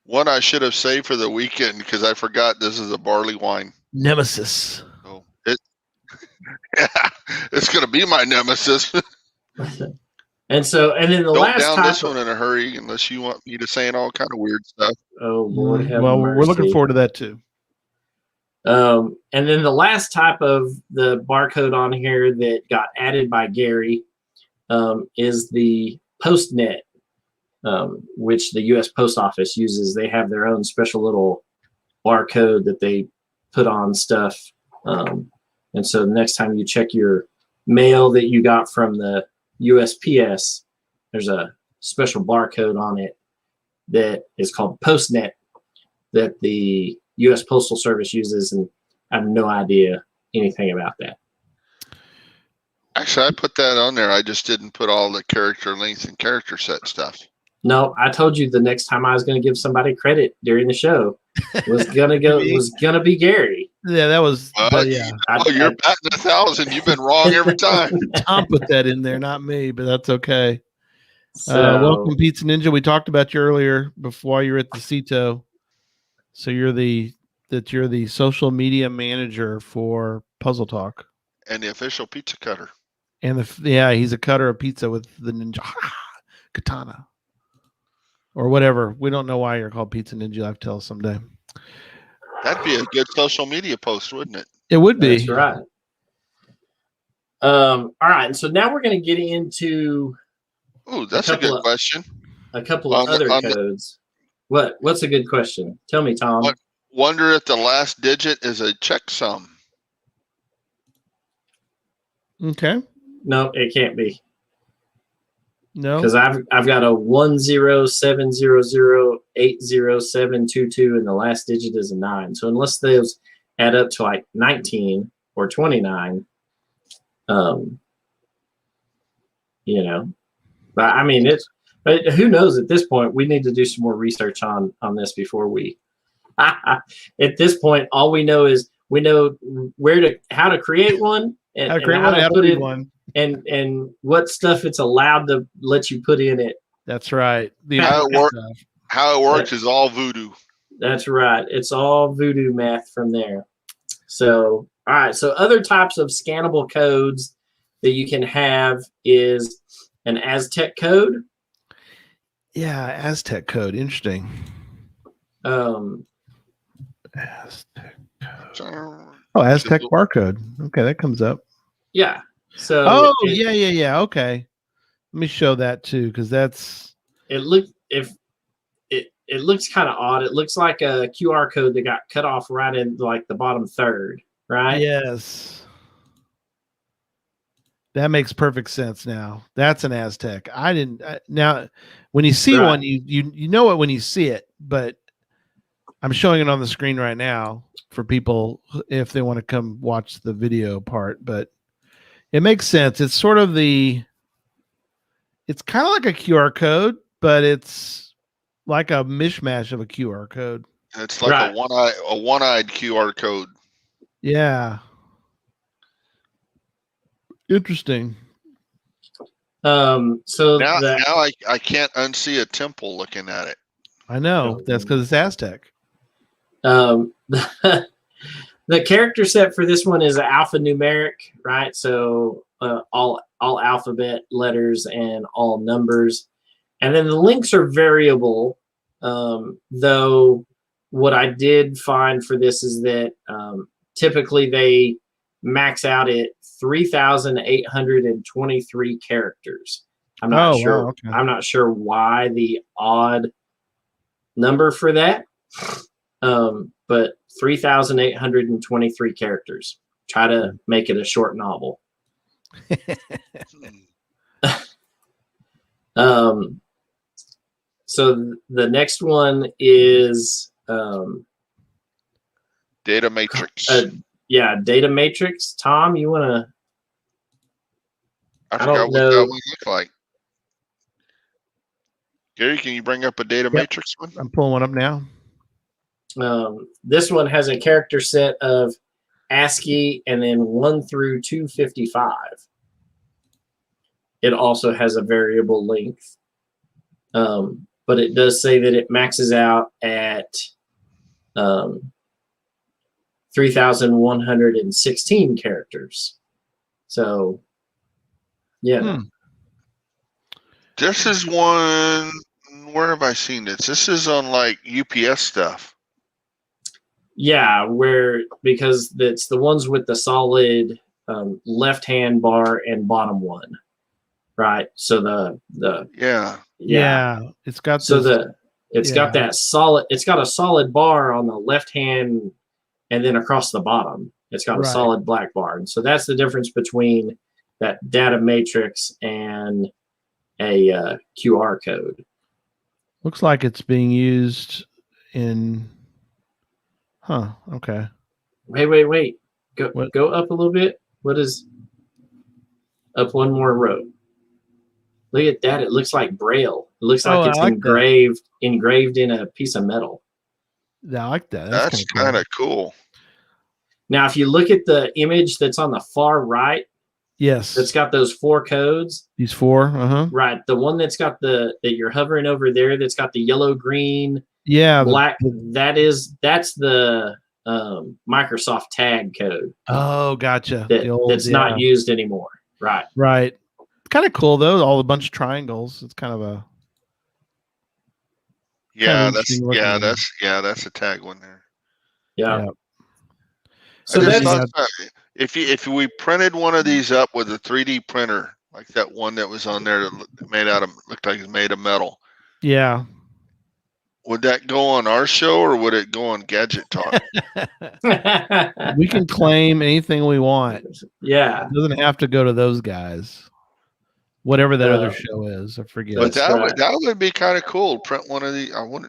[SPEAKER 3] One I should have saved for the weekend because I forgot this is a barley wine.
[SPEAKER 2] Nemesis.
[SPEAKER 3] Oh, it's going to be my nemesis.
[SPEAKER 1] And then the last
[SPEAKER 3] Don't down
[SPEAKER 1] type
[SPEAKER 3] this one in a hurry unless you want me to saying all kind of weird stuff.
[SPEAKER 1] Oh, Lord have
[SPEAKER 2] well,
[SPEAKER 1] mercy.
[SPEAKER 2] we're looking forward to that too.
[SPEAKER 1] And then the last type of the barcode on here that got added by Gary is the PostNet, which the U.S. Post Office uses. They have their own special little barcode that they put on stuff. And so the next time you check your mail that you got from the USPS, there's a special barcode on it that is called PostNet that the U.S. Postal Service uses, and I have no idea anything about that.
[SPEAKER 3] Actually, I put that on there. I just didn't put all the character length and character set stuff.
[SPEAKER 1] No, I told you the next time I was going to give somebody credit during the show was gonna be Gary.
[SPEAKER 2] Yeah, that was. Yeah,
[SPEAKER 3] you're batting 1,000. You've been wrong every time.
[SPEAKER 2] Tom put that in there, not me, but that's okay.
[SPEAKER 1] So,
[SPEAKER 2] welcome, Pizza Ninja. We talked about you earlier before you were at the CITO. So you're the social media manager for Puzzle Talk
[SPEAKER 3] and the official pizza cutter.
[SPEAKER 2] And he's a cutter of pizza with the ninja katana or whatever. We don't know why you're called Pizza Ninja. You'll have to tell us someday.
[SPEAKER 3] That'd be a good social media post, wouldn't it?
[SPEAKER 2] It would be.
[SPEAKER 1] That's right. All right. And so now we're going to get into.
[SPEAKER 3] Ooh, that's a good question.
[SPEAKER 1] A couple of other codes. What's a good question? Tell me, Tom.
[SPEAKER 3] Wonder if the last digit is a checksum.
[SPEAKER 2] Okay.
[SPEAKER 1] No, it can't be.
[SPEAKER 2] No,
[SPEAKER 1] because I've got a 10700807222 and the last digit is a 9. So unless those add up to like 19 or 29, but I mean but who knows at this point? We need to do some more research on this before we. At this point, all we know is we know how to create one and how to put it one. And what stuff it's allowed to let you put in it.
[SPEAKER 2] That's right.
[SPEAKER 3] How it works is all voodoo.
[SPEAKER 1] That's right. It's all voodoo math from there. So, all right. So other types of scannable codes that you can have is an Aztec code.
[SPEAKER 2] Yeah, Aztec code. Interesting. Aztec code. Oh, Aztec barcode. Okay, that comes up.
[SPEAKER 1] Yeah. So
[SPEAKER 2] yeah. Okay, let me show that too, because that's
[SPEAKER 1] it looks kind of odd. It looks like a QR code that got cut off right in like the bottom third, right?
[SPEAKER 2] Yes, that makes perfect sense now. That's an Aztec. I didn't now when you see one, you know it when you see it, but I'm showing it on the screen right now for people if they want to come watch the video part, but. It makes sense. It's sort of it's kind of like a QR code, but it's like a mishmash of a QR code.
[SPEAKER 3] It's like a one-eyed QR code.
[SPEAKER 2] Yeah. Interesting.
[SPEAKER 1] So
[SPEAKER 3] now I can't unsee a temple looking at it.
[SPEAKER 2] I know. That's because it's Aztec.
[SPEAKER 1] The character set for this one is alphanumeric, right? So all alphabet letters and all numbers. And then the links are variable, though what I did find for this is that typically they max out at 3,823 characters. I'm not sure.
[SPEAKER 2] Wow, okay.
[SPEAKER 1] I'm not sure why the odd number for that. But 3,823 characters. Try to make it a short novel. So the next one is
[SPEAKER 3] data matrix.
[SPEAKER 1] Data matrix. Tom, you want to?
[SPEAKER 3] I forgot what that one looked like. Gary, can you bring up a data matrix one?
[SPEAKER 2] I'm pulling one up now.
[SPEAKER 1] This one has a character set of ASCII and then 1 through 255. It also has a variable length, but it does say that it maxes out at 3,116 characters. So, yeah.
[SPEAKER 3] This is one. Where have I seen this? This is on like UPS stuff.
[SPEAKER 1] Yeah, because it's the ones with the solid left-hand bar and bottom one, right? So the
[SPEAKER 3] Yeah.
[SPEAKER 1] yeah.
[SPEAKER 2] It's got
[SPEAKER 1] So
[SPEAKER 2] this.
[SPEAKER 1] it's got that solid. It's got a solid bar on the left hand, and then across the bottom, it's got a
[SPEAKER 2] Right.
[SPEAKER 1] solid black bar. And so that's the difference between that data matrix and a QR code.
[SPEAKER 2] Looks like it's being used in. Huh. Okay.
[SPEAKER 1] Wait.
[SPEAKER 2] What?
[SPEAKER 1] Go up a little bit. What is up one more row? Look at that. It looks like Braille. It looks
[SPEAKER 2] Oh,
[SPEAKER 1] like
[SPEAKER 2] I
[SPEAKER 1] it's
[SPEAKER 2] like that.
[SPEAKER 1] engraved in a piece of metal.
[SPEAKER 2] Yeah, I like that.
[SPEAKER 3] That's kind of cool.
[SPEAKER 1] Now, if you look at the image that's on the far right,
[SPEAKER 2] Yes.
[SPEAKER 1] that's got those 4 codes.
[SPEAKER 2] These 4.
[SPEAKER 1] Right. The one that's got that you're hovering over there, that's got the yellow, green,
[SPEAKER 2] Yeah.
[SPEAKER 1] black. That's the Microsoft tag code.
[SPEAKER 2] Oh, gotcha.
[SPEAKER 1] That's not used anymore. Right.
[SPEAKER 2] Right. Kind of cool though. All a bunch of triangles. It's kind of a.
[SPEAKER 3] Yeah, that's a tag one there.
[SPEAKER 1] Yeah.
[SPEAKER 3] So if we printed one of these up with a 3D printer, like that one that was on there that looked like it's made of metal.
[SPEAKER 2] Yeah.
[SPEAKER 3] Would that go on our show or would it go on Gadget Talk?
[SPEAKER 2] We can claim anything we want.
[SPEAKER 1] Yeah.
[SPEAKER 2] It doesn't have to go to those guys. Whatever that other show is, I forget.
[SPEAKER 3] But that would be kind of cool. Print one of these. I like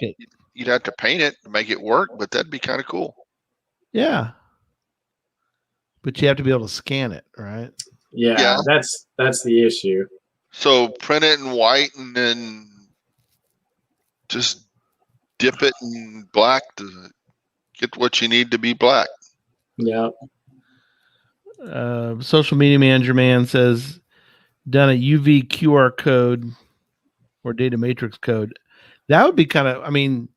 [SPEAKER 3] it. You'd have to paint it to make it work, but that'd be kind of cool.
[SPEAKER 2] Yeah. But you have to be able to scan it, right?
[SPEAKER 1] Yeah. That's the issue.
[SPEAKER 3] So print it in white and then just dip it in black to get what you need to be black.
[SPEAKER 1] Yeah.
[SPEAKER 2] Social media manager man says done a UV QR code or data matrix code. That would be kind of, I mean,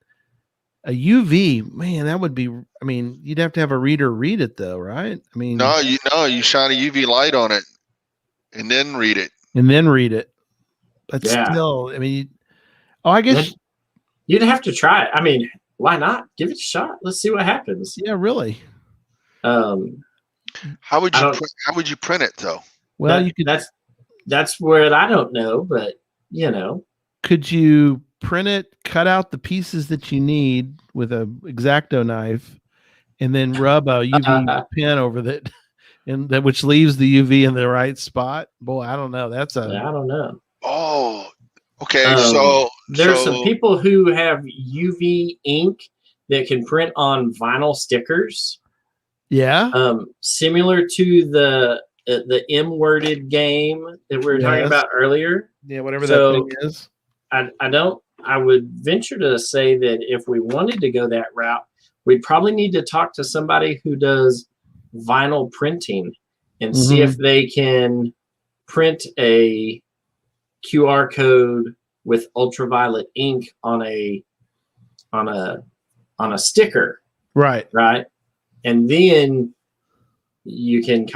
[SPEAKER 2] a UV, man, that would be, I mean, you'd have to have a reader read it though, right? I mean,
[SPEAKER 3] no, you shine a UV light on it and then read it.
[SPEAKER 2] But still, I mean, I guess
[SPEAKER 1] you'd have to try it. I mean, why not? Give it a shot. Let's see what happens.
[SPEAKER 2] Yeah, really.
[SPEAKER 3] How would you print it though?
[SPEAKER 2] Well,
[SPEAKER 1] that's where I don't know, but
[SPEAKER 2] could you print it, cut out the pieces that you need with a X-Acto knife, and then rub a UV pen over that, and that which leaves the UV in the right spot? Boy, I don't know. I
[SPEAKER 1] don't know.
[SPEAKER 3] Oh, okay. So
[SPEAKER 1] there's some people who have UV ink that can print on vinyl stickers.
[SPEAKER 2] Yeah.
[SPEAKER 1] Similar to the M-worded game that we were talking about earlier.
[SPEAKER 2] Yeah, whatever that thing is.
[SPEAKER 1] I would venture to say that if we wanted to go that route, we'd probably need to talk to somebody who does vinyl printing and see if they can print a QR code with ultraviolet ink on a sticker.
[SPEAKER 2] Right.
[SPEAKER 1] And then you can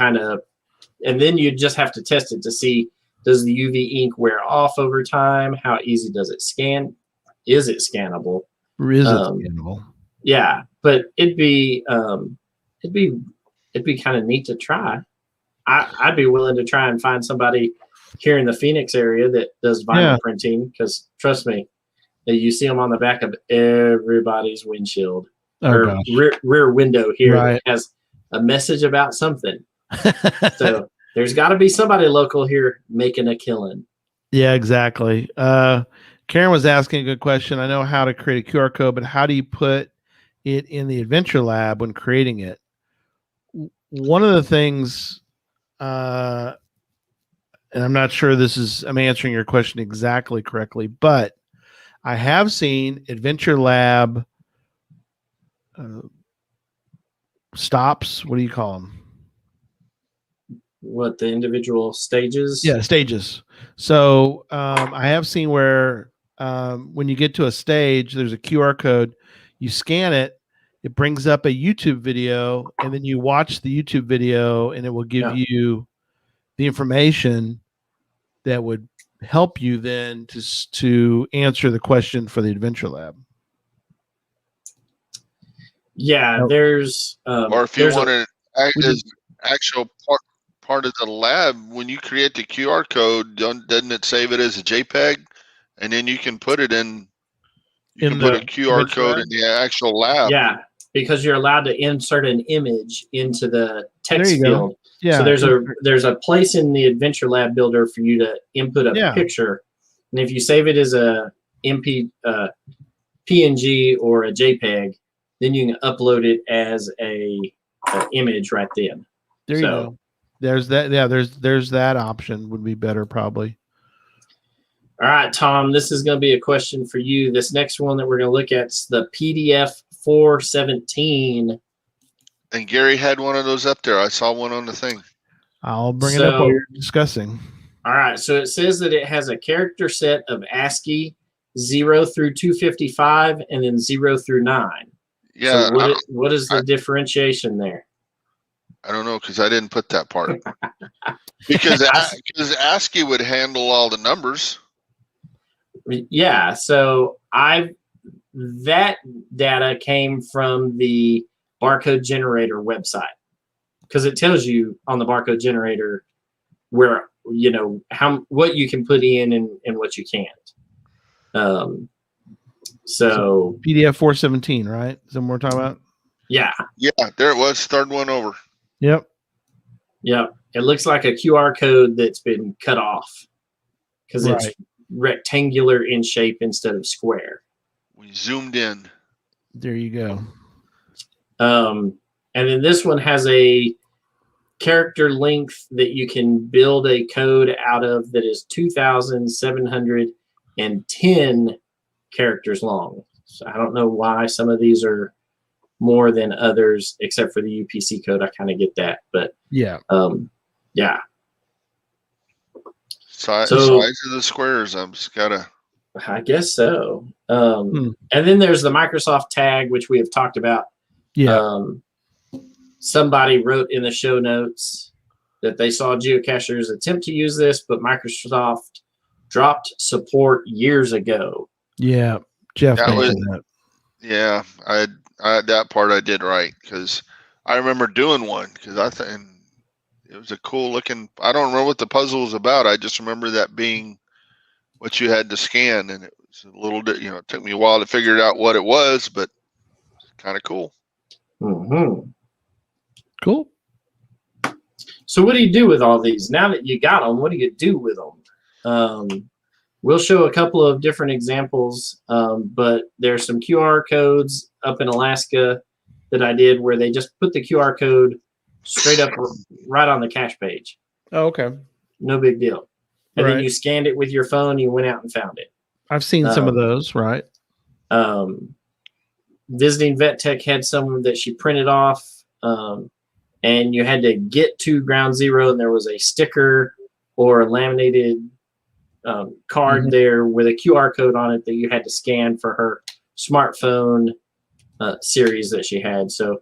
[SPEAKER 1] then you just have to test it to see, does the UV ink wear off over time? How easy does it scan? Is it scannable?
[SPEAKER 2] Scannable?
[SPEAKER 1] Yeah, but it'd be kind of neat to try. I'd be willing to try and find somebody here in the Phoenix area that does vinyl printing, because trust me, you see them on the back of everybody's windshield or rear window here that has a message about something. So there's got to be somebody local here making a killing.
[SPEAKER 2] Yeah, exactly. Karen was asking a good question. I know how to create a QR code, but how do you put it in the Adventure Lab when creating it? One of the things, and I'm not sure I'm answering your question exactly correctly, but I have seen Adventure Lab stops. What do you call them?
[SPEAKER 1] What, the individual stages?
[SPEAKER 2] Yeah, stages. So I have seen where when you get to a stage, there's a QR code. You scan it, it brings up a YouTube video, and then you watch the YouTube video, and it will give you the information that would help you then to answer the question for the Adventure Lab.
[SPEAKER 1] Yeah,
[SPEAKER 2] Nope.
[SPEAKER 1] there's
[SPEAKER 3] Or if you
[SPEAKER 1] there's
[SPEAKER 3] want
[SPEAKER 1] a
[SPEAKER 3] to act
[SPEAKER 2] We
[SPEAKER 3] as actual part of the lab, when you create the QR code, doesn't it save it as a JPEG? And then you can put it in. You
[SPEAKER 2] in
[SPEAKER 3] can put a
[SPEAKER 2] the
[SPEAKER 3] QR
[SPEAKER 2] Adventure
[SPEAKER 3] code
[SPEAKER 2] Lab?
[SPEAKER 3] in the actual lab.
[SPEAKER 1] yeah, because you're allowed to insert an image into the
[SPEAKER 2] There
[SPEAKER 1] text
[SPEAKER 2] you go.
[SPEAKER 1] field.
[SPEAKER 2] Yeah.
[SPEAKER 1] So there's a place in the Adventure Lab builder for you to input a
[SPEAKER 2] Yeah.
[SPEAKER 1] picture, and if you save it as a PNG or a JPEG, then you can upload it as a image right then.
[SPEAKER 2] There you go. There's that. Yeah, there's that option would be better probably.
[SPEAKER 1] All right, Tom, this is going to be a question for you. This next one that we're going to look at is the PDF 417.
[SPEAKER 3] And Gary had one of those up there. I saw one on the thing.
[SPEAKER 2] I'll bring it up while you're discussing.
[SPEAKER 1] All right, so it says that it has a character set of ASCII 0 through 255 and then 0 through 9.
[SPEAKER 3] Yeah.
[SPEAKER 1] So what is the differentiation there?
[SPEAKER 3] I don't know because I didn't put that part. because ASCII would handle all the numbers.
[SPEAKER 1] Yeah, so that data came from the barcode generator website because it tells you on the barcode generator where what you can put in and what you can't. So
[SPEAKER 2] PDF 417, right? Is that what we're talking about?
[SPEAKER 1] Yeah,
[SPEAKER 3] there it was. Third one over.
[SPEAKER 2] Yep.
[SPEAKER 1] It looks like a QR code that's been cut off because it's rectangular in shape instead of square.
[SPEAKER 3] We zoomed in.
[SPEAKER 2] There you go.
[SPEAKER 1] And then this one has a character length that you can build a code out of that is 2,710 characters long. So I don't know why some of these are more than others, except for the UPC code. I kind of get that, but
[SPEAKER 2] yeah.
[SPEAKER 3] Size of the squares. I'm just gotta.
[SPEAKER 1] I guess so. And then there's the Microsoft tag, which we have talked about.
[SPEAKER 2] Yeah.
[SPEAKER 1] Somebody wrote in the show notes that they saw geocachers attempt to use this, but Microsoft dropped support years ago.
[SPEAKER 2] Yeah, Jeff mentioned that.
[SPEAKER 3] Yeah, I that part I did right because I remember doing one because I think it was a cool looking. I don't remember what the puzzle was about. I just remember that being what you had to scan, and it was a little bit. It took me a while to figure out what it was, but kind of cool.
[SPEAKER 1] Mm-hmm.
[SPEAKER 2] Cool.
[SPEAKER 1] So what do you do with all these? Now that you got them, what do you do with them? We'll show a couple of different examples, but there's some QR codes up in Alaska that I did where they just put the QR code straight up right on the cache page.
[SPEAKER 2] Oh, okay.
[SPEAKER 1] No big deal. And then you scanned it with your phone, you went out and found it.
[SPEAKER 2] I've seen some of those, right?
[SPEAKER 1] Visiting Vet Tech had some that she printed off, and you had to get to ground zero, and there was a sticker or a laminated card there with a QR code on it that you had to scan for her smartphone series that she had. So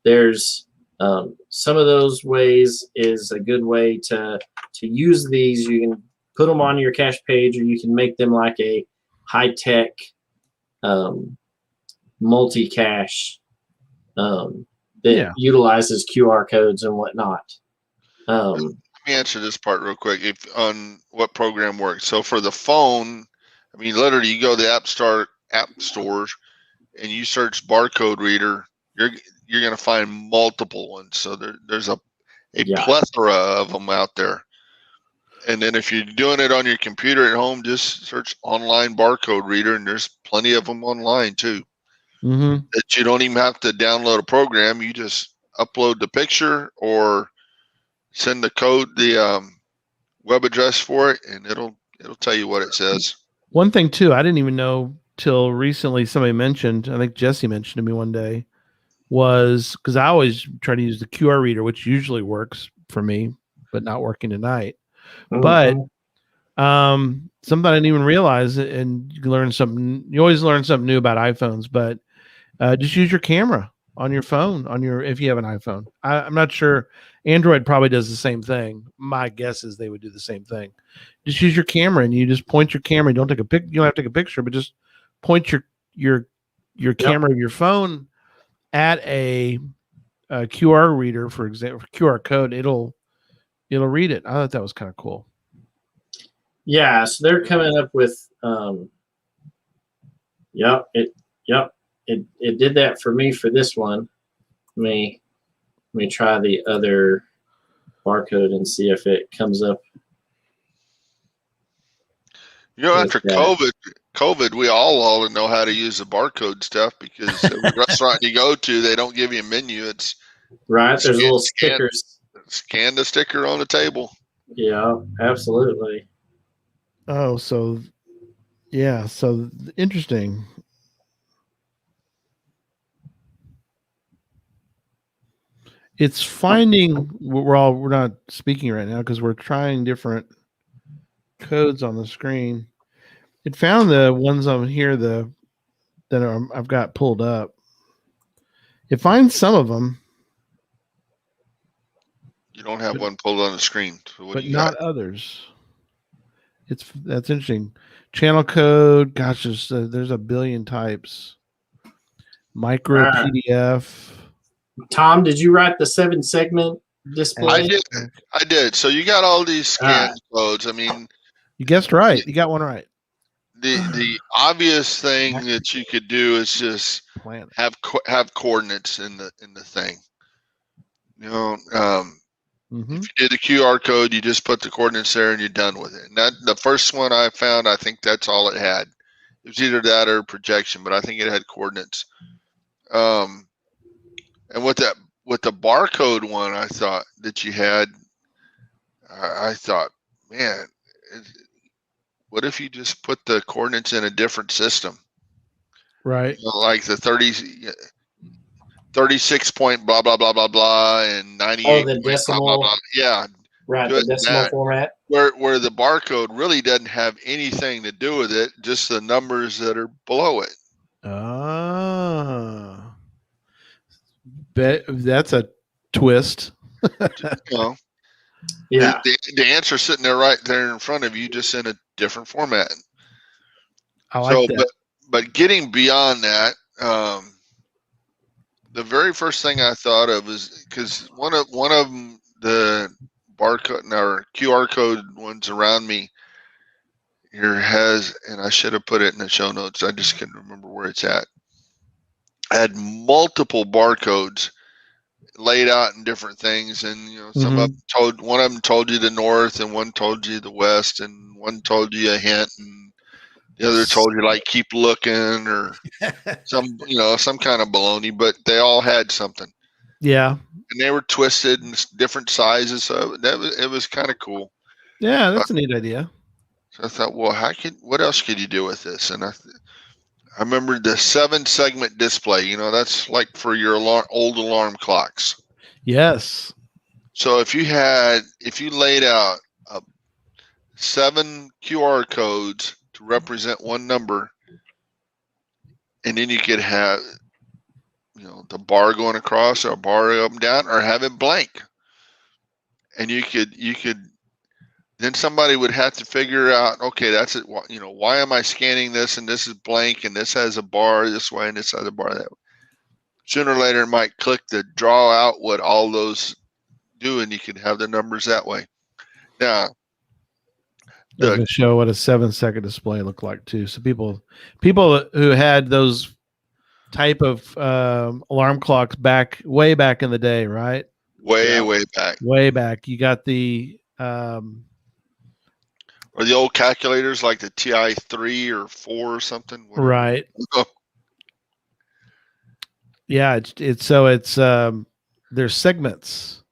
[SPEAKER 1] there's some of those ways is a good way to use these. You can put them on your cache page, or you can make them like a high-tech multi-cache that utilizes QR codes and whatnot.
[SPEAKER 3] Let me answer this part real quick. If on what program works. So for the phone, I mean, literally, you go to the app stores and you search barcode reader. You're going to find multiple ones. So there's a plethora of them out there. And then if you're doing it on your computer at home, just search online barcode reader, and there's plenty of them online too. That you don't even have to download a program. You just upload the picture or send the code, the web address for it, and it'll tell you what it says.
[SPEAKER 2] One thing too, I didn't even know till recently. Somebody mentioned, I think Jesse mentioned to me one day, was because I always try to use the QR reader, which usually works for me, but not working tonight. But something I didn't even realize, and you learn something. You always learn something new about iPhones, but just use your camera on your phone if you have an iPhone. I'm not sure. Android probably does the same thing. My guess is they would do the same thing. Just use your camera, and you just point your camera. You don't have to take a picture, but just point your camera of your phone add a QR reader, for example, QR code, it'll read it. I thought that was kind of cool.
[SPEAKER 1] Yeah, so they're coming up with it did that for me for this one. Let me try the other barcode and see if it comes up.
[SPEAKER 3] You know, after COVID, we all know how to use the barcode stuff because every restaurant you go to, they don't give you a menu. It's
[SPEAKER 1] right. There's little stickers.
[SPEAKER 3] Scan the sticker on the table.
[SPEAKER 1] Yeah, absolutely.
[SPEAKER 2] Oh, so yeah, so interesting. It's finding we're not speaking right now because we're trying different codes on the screen. It found the ones on here I've got pulled up. It finds some of them.
[SPEAKER 3] You don't have one pulled on the screen, so what
[SPEAKER 2] but
[SPEAKER 3] do you
[SPEAKER 2] not
[SPEAKER 3] got?
[SPEAKER 2] others. That's interesting. Channel code, gosh, there's a billion types. Micro PDF.
[SPEAKER 1] Tom, did you write the 7-segment display?
[SPEAKER 3] I did. So you got all these scan codes. I mean,
[SPEAKER 2] you guessed right. You got one right.
[SPEAKER 3] The obvious thing that you could do is just have coordinates in the thing. You know, if you did the QR code, you just put the coordinates there and you're done with it. And that the first one I found, I think that's all it had. It was either that or projection, but I think it had coordinates. And with the barcode one, I thought that you had, I thought, man, what if you just put the coordinates in a different system?
[SPEAKER 2] Right.
[SPEAKER 3] You know, like the 36 point blah blah blah blah blah and 98
[SPEAKER 1] the
[SPEAKER 3] point
[SPEAKER 1] decimal,
[SPEAKER 3] blah blah blah. Yeah.
[SPEAKER 1] Right, the decimal format.
[SPEAKER 3] Where the barcode really doesn't have anything to do with it, just the numbers that are below it.
[SPEAKER 2] Ah. That's a twist.
[SPEAKER 3] You know.
[SPEAKER 1] Yeah.
[SPEAKER 3] The answer's sitting there right there in front of you, just in a different format.
[SPEAKER 2] I like that.
[SPEAKER 3] But getting beyond that, the very first thing I thought of is because one of them, the barcode or QR code ones around me here has, and I should have put it in the show notes. I just couldn't remember where it's at. I had multiple barcodes laid out in different things, and you know, one of them told you the north, and one told you the west, and one told you a hint, and the other told you like keep looking or some kind of baloney, but they all had something.
[SPEAKER 2] Yeah,
[SPEAKER 3] and they were twisted and different sizes, so it was kind of cool.
[SPEAKER 2] Yeah, that's a neat idea.
[SPEAKER 3] So I thought, well, what else could you do with this? And I remember the 7-segment display. You know, that's like for your old alarm clocks.
[SPEAKER 2] Yes.
[SPEAKER 3] So if you laid out 7 QR codes to represent one number, and then you could have, you know, the bar going across or a bar up and down, or have it blank, and you could. Then somebody would have to figure out, okay, that's it. You know, why am I scanning this and this is blank and this has a bar this way and this has a bar that way? Sooner or later, it might click to draw out what all those do, and you can have the numbers that way. Now,
[SPEAKER 2] to show what a 7-second display looked like too. So people who had those type of alarm clocks way back in the day, right?
[SPEAKER 3] Way back.
[SPEAKER 2] You got the
[SPEAKER 3] or the old calculators like the TI 3 or 4 or something. Whatever.
[SPEAKER 2] Right. Yeah, it's there's segments.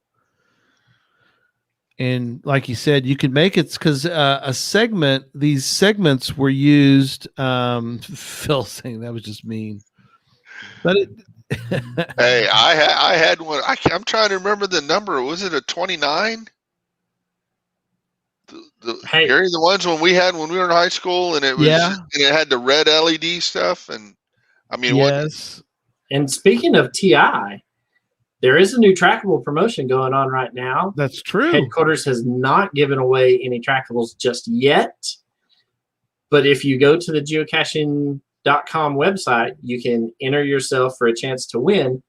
[SPEAKER 2] And like you said, you could make it because these segments were used. Phil saying that was just mean. But
[SPEAKER 3] hey, I had one. I'm trying to remember the number. Was it a 29? Gary, the ones when we were in high school, and it was and it had the red LED stuff, and I mean,
[SPEAKER 2] yes.
[SPEAKER 1] And speaking of TI, there is a new trackable promotion going on right now.
[SPEAKER 2] That's true.
[SPEAKER 1] Headquarters has not given away any trackables just yet, but if you go to the geocaching.com website, you can enter yourself for a chance to win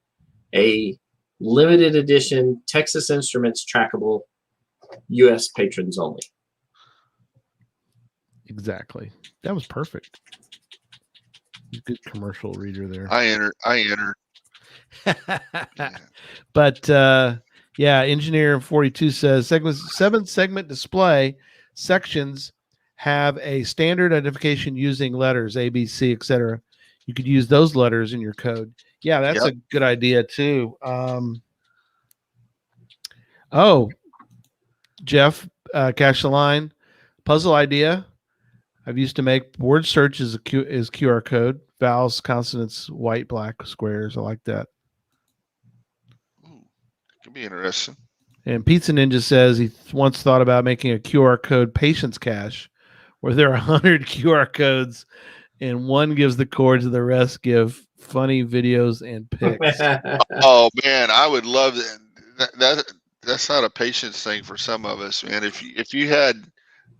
[SPEAKER 1] a limited edition Texas Instruments trackable, U.S. patrons only.
[SPEAKER 2] Exactly. That was perfect. Good commercial reader there.
[SPEAKER 3] I entered. Yeah.
[SPEAKER 2] But yeah, Engineer 42 says 7-segment display sections have a standard identification using letters A, B, C, etc. You could use those letters in your code. Yeah, that's
[SPEAKER 3] Yep.
[SPEAKER 2] a good idea too. Oh, Jeff, Cache the Line, puzzle idea. I've used to make word search as QR code, vowels, consonants, white, black squares. I like that.
[SPEAKER 3] Ooh, could be interesting.
[SPEAKER 2] And Pizza Ninja says he once thought about making a QR code patience cache where there are 100 QR codes and one gives the codes and the rest give funny videos and pics.
[SPEAKER 3] Oh man, I would love that. That's not a patience thing for some of us, man. If you had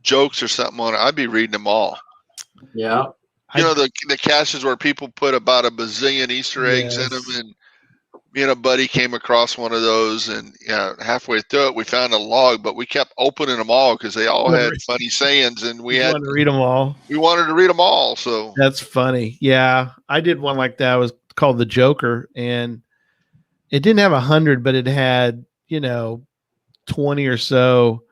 [SPEAKER 3] jokes or something on it, I'd be reading them all.
[SPEAKER 1] Yeah.
[SPEAKER 3] You know, the caches where people put about a bazillion Easter eggs in them,
[SPEAKER 2] Yes.
[SPEAKER 3] and me and a buddy came across one of those, and halfway through it, we found a log, but we kept opening them all because they all had funny sayings, and we had
[SPEAKER 2] wanted to read them all.
[SPEAKER 3] We wanted to read them all, so
[SPEAKER 2] That's funny. Yeah, I did one like that. It was called the Joker, and it didn't have 100, but it had 20 or so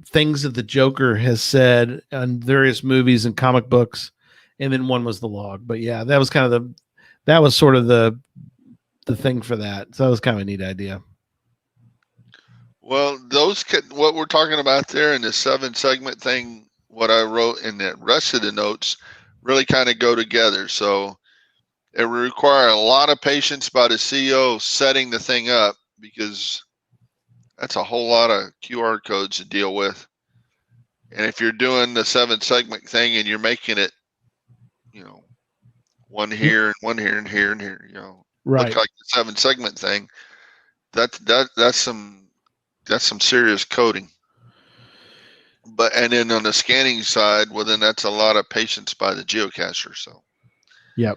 [SPEAKER 2] things that the Joker has said on various movies and comic books, and then one was the log. But yeah, that was kind of that was sort of the thing for that. So that was kind of a neat idea.
[SPEAKER 3] Well, what we're talking about there in the 7-segment thing, what I wrote in the rest of the notes really kind of go together. So it would require a lot of patience by the CEO setting the thing up, because that's a whole lot of QR codes to deal with. And if you're doing the 7-segment thing and you're making it, one here and one here and here and here,
[SPEAKER 2] Right.
[SPEAKER 3] look like the 7-segment thing, that's some serious coding. And then on the scanning side, well, then that's a lot of patience by the geocacher. So,
[SPEAKER 2] yep.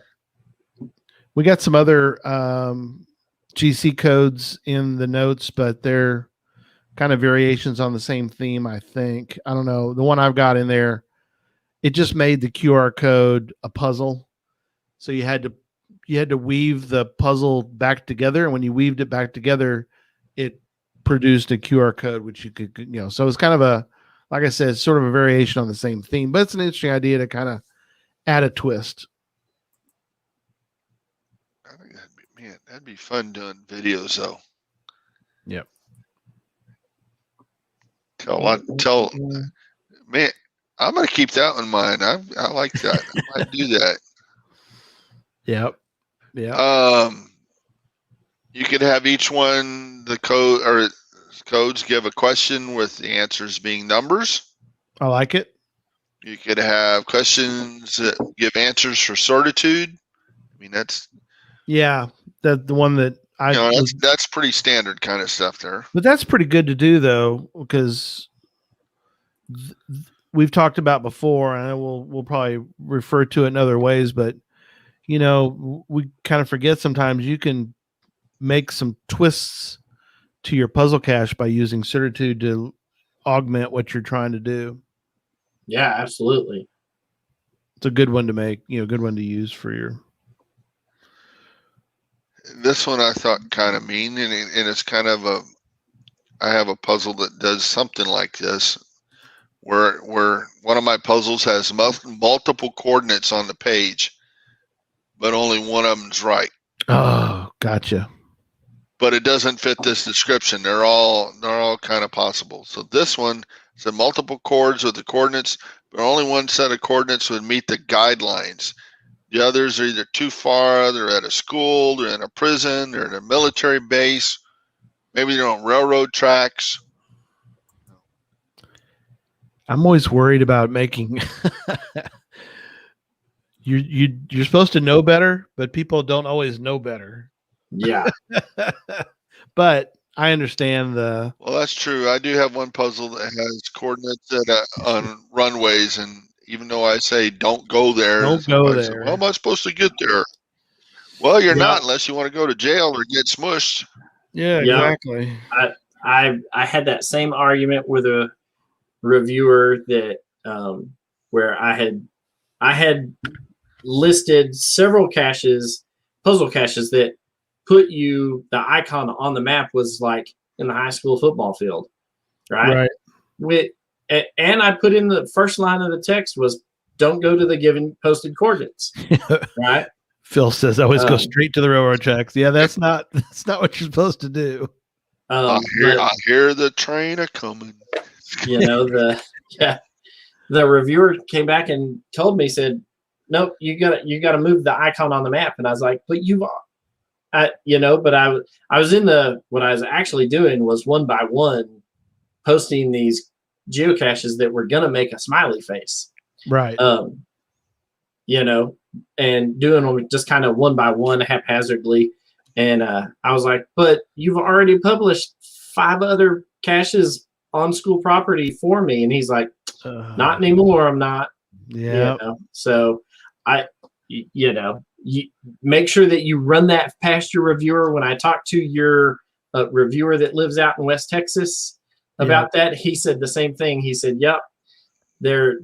[SPEAKER 2] We got some other GC codes in the notes, but they're kind of variations on the same theme, I think. I don't know. The one I've got in there, it just made the QR code a puzzle. So you had to weave the puzzle back together, and when you weaved it back together, it produced a QR code, which you could, so it's kind of like I said, sort of a variation on the same theme, but it's an interesting idea to kind of add a twist.
[SPEAKER 3] I think that'd be fun doing videos though.
[SPEAKER 2] Yep.
[SPEAKER 3] Man, I'm gonna keep that in mind. I like that. I might do that.
[SPEAKER 2] Yep. Yeah.
[SPEAKER 3] You could have each one the codes give a question with the answers being numbers.
[SPEAKER 2] I like it.
[SPEAKER 3] You could have questions that give answers for certitude. I mean, that's
[SPEAKER 2] the one that
[SPEAKER 3] that's pretty standard kind of stuff there.
[SPEAKER 2] But that's pretty good to do though, because we've talked about before, and we'll probably refer to it in other ways, but we kind of forget sometimes you can make some twists to your puzzle cache by using certitude to augment what you're trying to do.
[SPEAKER 1] Yeah, absolutely.
[SPEAKER 2] It's a good one to make, good one to use for your.
[SPEAKER 3] This one I thought kind of mean, and it's kind of I have a puzzle that does something like this, where one of my puzzles has multiple coordinates on the page, but only one of them's right.
[SPEAKER 2] Oh, gotcha.
[SPEAKER 3] But it doesn't fit this description. They're all kind of possible. So this one said multiple chords with the coordinates, but only one set of coordinates would meet the guidelines. The others are either too far, they're at a school, they're in a prison, they're in a military base, maybe they're on railroad tracks.
[SPEAKER 2] I'm always worried about making you're supposed to know better, but people don't always know better.
[SPEAKER 1] Yeah.
[SPEAKER 2] But I understand the.
[SPEAKER 3] Well, that's true. I do have one puzzle that has coordinates on runways, and even though I say don't go there,
[SPEAKER 2] Don't go there.
[SPEAKER 3] Say, well, am I supposed to get there? Well, you're
[SPEAKER 1] Yeah.
[SPEAKER 3] not unless you want to go to jail or get smushed.
[SPEAKER 2] Yeah,
[SPEAKER 1] Yeah.
[SPEAKER 2] exactly.
[SPEAKER 1] I had that same argument with a reviewer that where I had listed several caches, puzzle caches that put you the icon on the map was like in the high school football field, right? With and I put in the first line of the text was don't go to the given posted coordinates, right?
[SPEAKER 2] Phil says always go straight to the railroad tracks. Yeah, that's not what you're supposed to do.
[SPEAKER 3] I
[SPEAKER 1] But
[SPEAKER 3] hear the train a coming.
[SPEAKER 1] you know the reviewer came back and told me, said, nope, you gotta move the icon on the map. And I was like, but but I was in what I was actually doing was one by one posting these geocaches that were gonna make a smiley face,
[SPEAKER 2] Right.
[SPEAKER 1] And doing them just kind of one by one haphazardly. And I was like, but you've already published 5 other caches on school property for me. And he's like, not anymore. I'm not.
[SPEAKER 2] Yeah.
[SPEAKER 1] So you make sure that you run that past your reviewer. When I talked to your reviewer that lives out in West Texas about that, he said the same thing. He said, yep, they're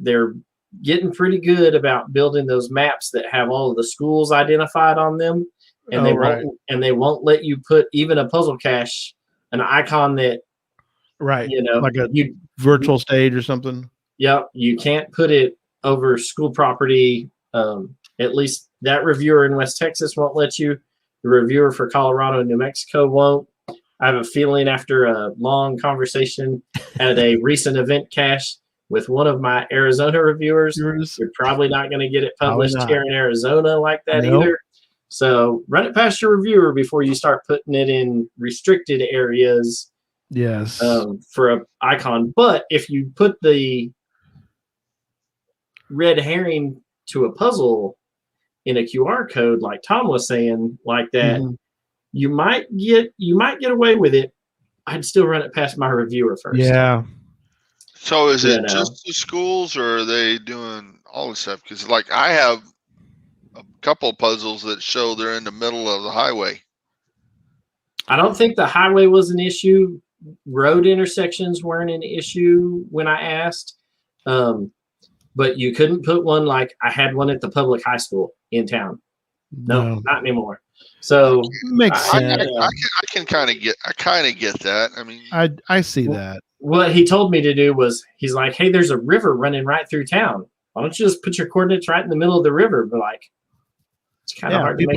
[SPEAKER 1] getting pretty good about building those maps that have all of the schools identified on them. And they won't let you put even a puzzle cache, an icon that
[SPEAKER 2] like a virtual stage or something.
[SPEAKER 1] Yep, you can't put it over school property. At least that reviewer in West Texas won't let you. The reviewer for Colorado and New Mexico won't. I have a feeling after a long conversation at a recent event cache with one of my Arizona reviewers, you're probably not going to get it published here in Arizona like that either. So run it past your reviewer before you start putting it in restricted areas.
[SPEAKER 2] Yes.
[SPEAKER 1] For an icon. But if you put the red herring to a puzzle in a QR code, like Tom was saying, like that, you might get away with it. I'd still run it past my reviewer first.
[SPEAKER 2] Yeah.
[SPEAKER 3] So is it just the schools, or are they doing all the stuff? Because like I have a couple of puzzles that show they're in the middle of the highway.
[SPEAKER 1] I don't think the highway was an issue. Road intersections weren't an issue when I asked. But you couldn't put one like I had one at the public high school in town. No, not anymore. So
[SPEAKER 2] makes sense.
[SPEAKER 3] I can kind of get that. I mean,
[SPEAKER 2] I see that.
[SPEAKER 1] What he told me to do was he's like, hey, there's a river running right through town. Why don't you just put your coordinates right in the middle of the river? But like, it's kind of hard to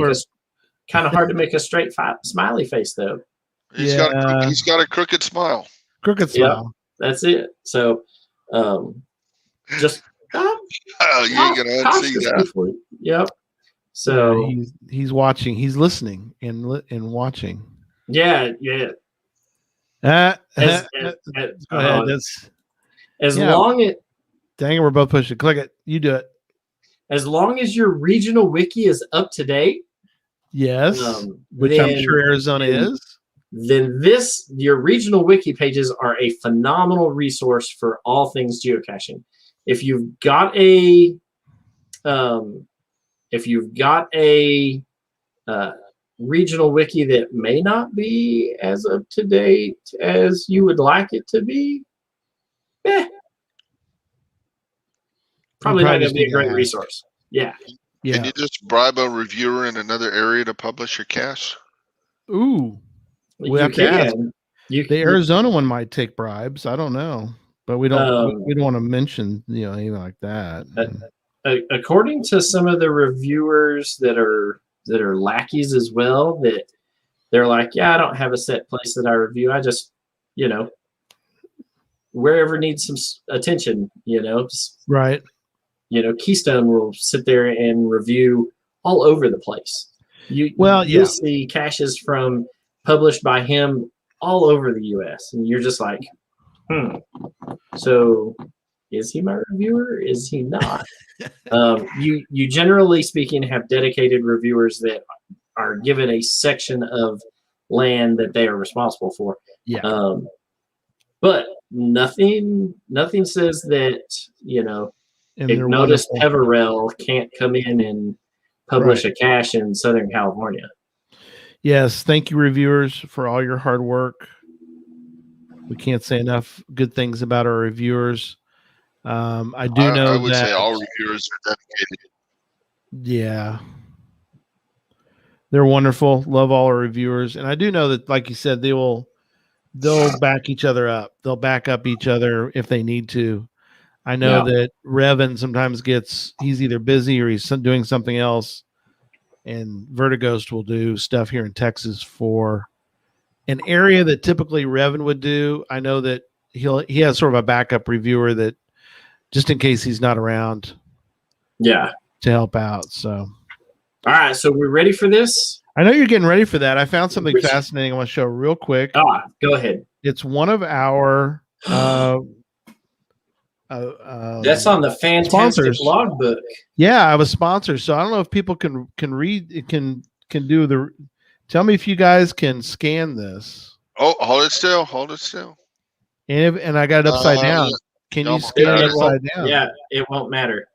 [SPEAKER 1] make a straight smiley face though.
[SPEAKER 3] He's got a crooked smile.
[SPEAKER 2] Crooked smile.
[SPEAKER 1] Yep, that's it. So just
[SPEAKER 3] you ain't gonna unsee that.
[SPEAKER 1] Yep. So
[SPEAKER 2] he's watching. He's listening and watching.
[SPEAKER 1] Yeah. As long as
[SPEAKER 2] dang it, we're both pushing. Click it. You do it.
[SPEAKER 1] As long as your regional wiki is up to date.
[SPEAKER 2] Yes. Which I'm sure Arizona is.
[SPEAKER 1] Then your regional wiki pages are a phenomenal resource for all things geocaching. If you've got a regional wiki that may not be as up to date as you would like it to be, probably not going to be a great resource. Yeah.
[SPEAKER 3] Can you just bribe a reviewer in another area to publish your cache?
[SPEAKER 2] Ooh. We have to ask. The Arizona one might take bribes. I don't know, but we don't want to mention anything like that.
[SPEAKER 1] According to some of the reviewers that are lackeys as well, that they're like, yeah, I don't have a set place that I review. I just wherever needs some attention.
[SPEAKER 2] Right.
[SPEAKER 1] Keystone will sit there and review all over the place. You'll see caches published by him all over the U.S. and you're just like, so is he my reviewer? Is he not? You generally speaking have dedicated reviewers that are given a section of land that they are responsible for.
[SPEAKER 2] Yeah.
[SPEAKER 1] But nothing says that Ignotus Peverell can't come in and publish a cache in Southern California.
[SPEAKER 2] Yes, thank you, reviewers, for all your hard work. We can't say enough good things about our reviewers. I do know
[SPEAKER 3] I would
[SPEAKER 2] that
[SPEAKER 3] say all reviewers are dedicated.
[SPEAKER 2] Yeah, they're wonderful. Love all our reviewers, and I do know that, like you said, they'll back each other up. They'll back up each other if they need to. I know that Revan sometimes he's either busy or he's doing something else, and Vertighost will do stuff here in Texas for an area that typically Revan would do. I know that he has sort of a backup reviewer that just in case he's not around.
[SPEAKER 1] Yeah.
[SPEAKER 2] To help out. So,
[SPEAKER 1] all right. So we're ready for this.
[SPEAKER 2] I know you're getting ready for that. I found something fascinating. I want to show real quick.
[SPEAKER 1] Go ahead.
[SPEAKER 2] It's one of our
[SPEAKER 1] that's on the fantastic
[SPEAKER 2] sponsors.
[SPEAKER 1] logbook.
[SPEAKER 2] Yeah, I was sponsored, so I don't know if people can read can do the. Tell me if you guys can scan this.
[SPEAKER 3] Oh, hold it still.
[SPEAKER 2] And I got it upside down. Can you scan it upside down?
[SPEAKER 1] Yeah, it won't matter.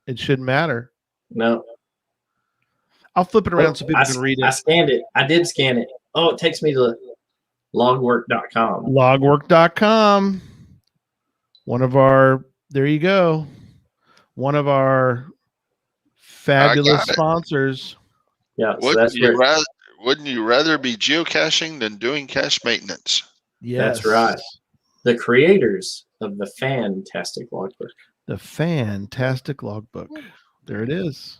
[SPEAKER 2] It shouldn't matter.
[SPEAKER 1] No.
[SPEAKER 2] I'll flip it around so people can read it.
[SPEAKER 1] I scanned it. I did scan it. Oh, it takes me to logwork.com.
[SPEAKER 2] Logwork.com. There you go. One of our fabulous sponsors.
[SPEAKER 1] Yeah.
[SPEAKER 3] Wouldn't you rather be geocaching than doing cache maintenance?
[SPEAKER 2] Yes.
[SPEAKER 1] That's right. The creators of the fantastic logbook.
[SPEAKER 2] The fantastic logbook. There it is.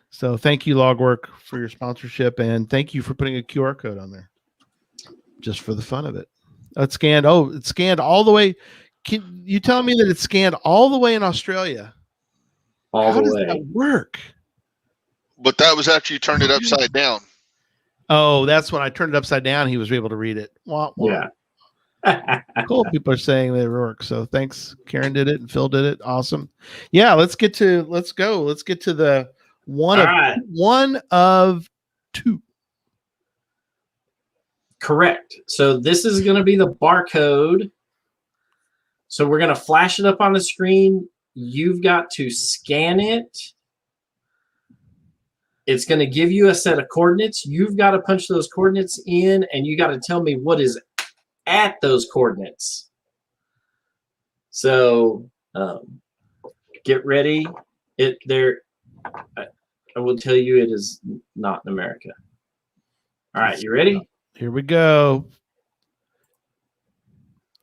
[SPEAKER 2] So thank you, Logwork, for your sponsorship, and thank you for putting a QR code on there just for the fun of it. It's scanned. Oh, it's scanned all the way. Can you tell me that it's scanned all the way in Australia?
[SPEAKER 1] How
[SPEAKER 2] does that work?
[SPEAKER 3] But that was after you turned it upside down.
[SPEAKER 2] Oh, that's when I turned it upside down. He was able to read it. Wah, wah.
[SPEAKER 1] Yeah.
[SPEAKER 2] Cool. People are saying they work. So thanks. Karen did it and Phil did it. Awesome. Yeah, let's go. Let's get to the one of two.
[SPEAKER 1] Correct. So this is going to be the barcode. So we're going to flash it up on the screen. You've got to scan it. It's going to give you a set of coordinates. You've got to punch those coordinates in, and you got to tell me what is at those coordinates. So get ready. I will tell you it is not in America. All right, you ready?
[SPEAKER 2] Here we go.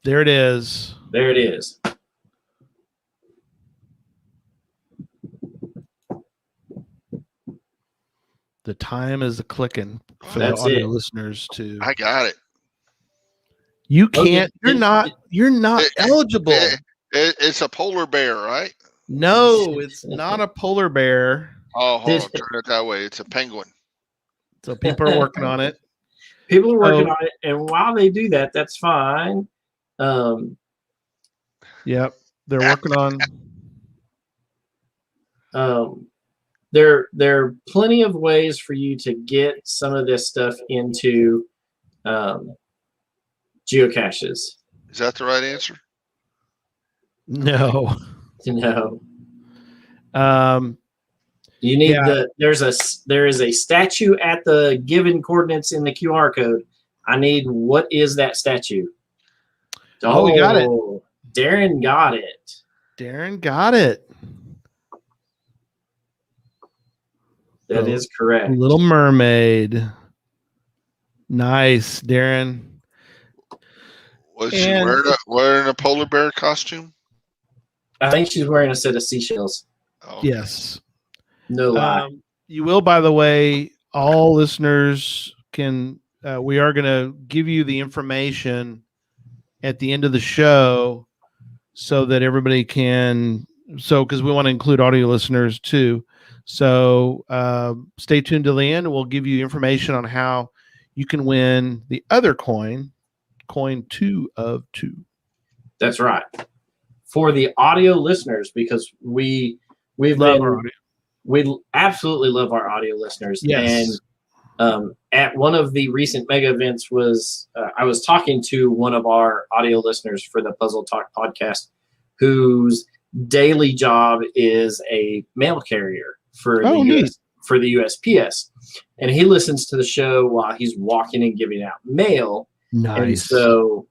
[SPEAKER 2] There it is.
[SPEAKER 1] There it is.
[SPEAKER 2] The time is clicking for
[SPEAKER 1] That's
[SPEAKER 2] the audio
[SPEAKER 1] it.
[SPEAKER 2] listeners to.
[SPEAKER 3] I got it.
[SPEAKER 2] You can't. Okay. You're not eligible.
[SPEAKER 3] It's a polar bear, right?
[SPEAKER 2] No, it's not a polar bear.
[SPEAKER 3] Oh, hold on. Turn it that way. It's a penguin.
[SPEAKER 2] So people are working on it.
[SPEAKER 1] People are working on it, and while they do that, that's fine.
[SPEAKER 2] Yep, they're working on.
[SPEAKER 1] There are plenty of ways for you to get some of this stuff into geocaches.
[SPEAKER 3] Is that the right answer?
[SPEAKER 2] No.
[SPEAKER 1] No. You need there is a statue at the given coordinates in the QR code. I need what is that statue?
[SPEAKER 2] Oh, we got it.
[SPEAKER 1] Darren got it.
[SPEAKER 2] Darren got it.
[SPEAKER 1] That is correct.
[SPEAKER 2] Little Mermaid. Nice, Darren.
[SPEAKER 3] Was she wearing a polar bear costume?
[SPEAKER 2] I
[SPEAKER 1] think she's wearing a set of seashells.
[SPEAKER 3] Oh.
[SPEAKER 2] Yes.
[SPEAKER 1] No lie.
[SPEAKER 2] You will, by the way, all listeners can, we are going to give you the information at the end of the show so that everybody can, because we want to include audio listeners too. So stay tuned to the end. We'll give you information on how you can win the other coin 2 of 2.
[SPEAKER 1] That's right. For the audio listeners, because we absolutely love our audio listeners.
[SPEAKER 2] Yes.
[SPEAKER 1] And at one of the recent mega events I was talking to one of our audio listeners for the Puzzle Talk podcast, whose daily job is a mail carrier for
[SPEAKER 2] Oh,
[SPEAKER 1] the
[SPEAKER 2] neat.
[SPEAKER 1] for the USPS, and he listens to the show while he's walking and giving out mail.
[SPEAKER 2] Nice.
[SPEAKER 1] And so,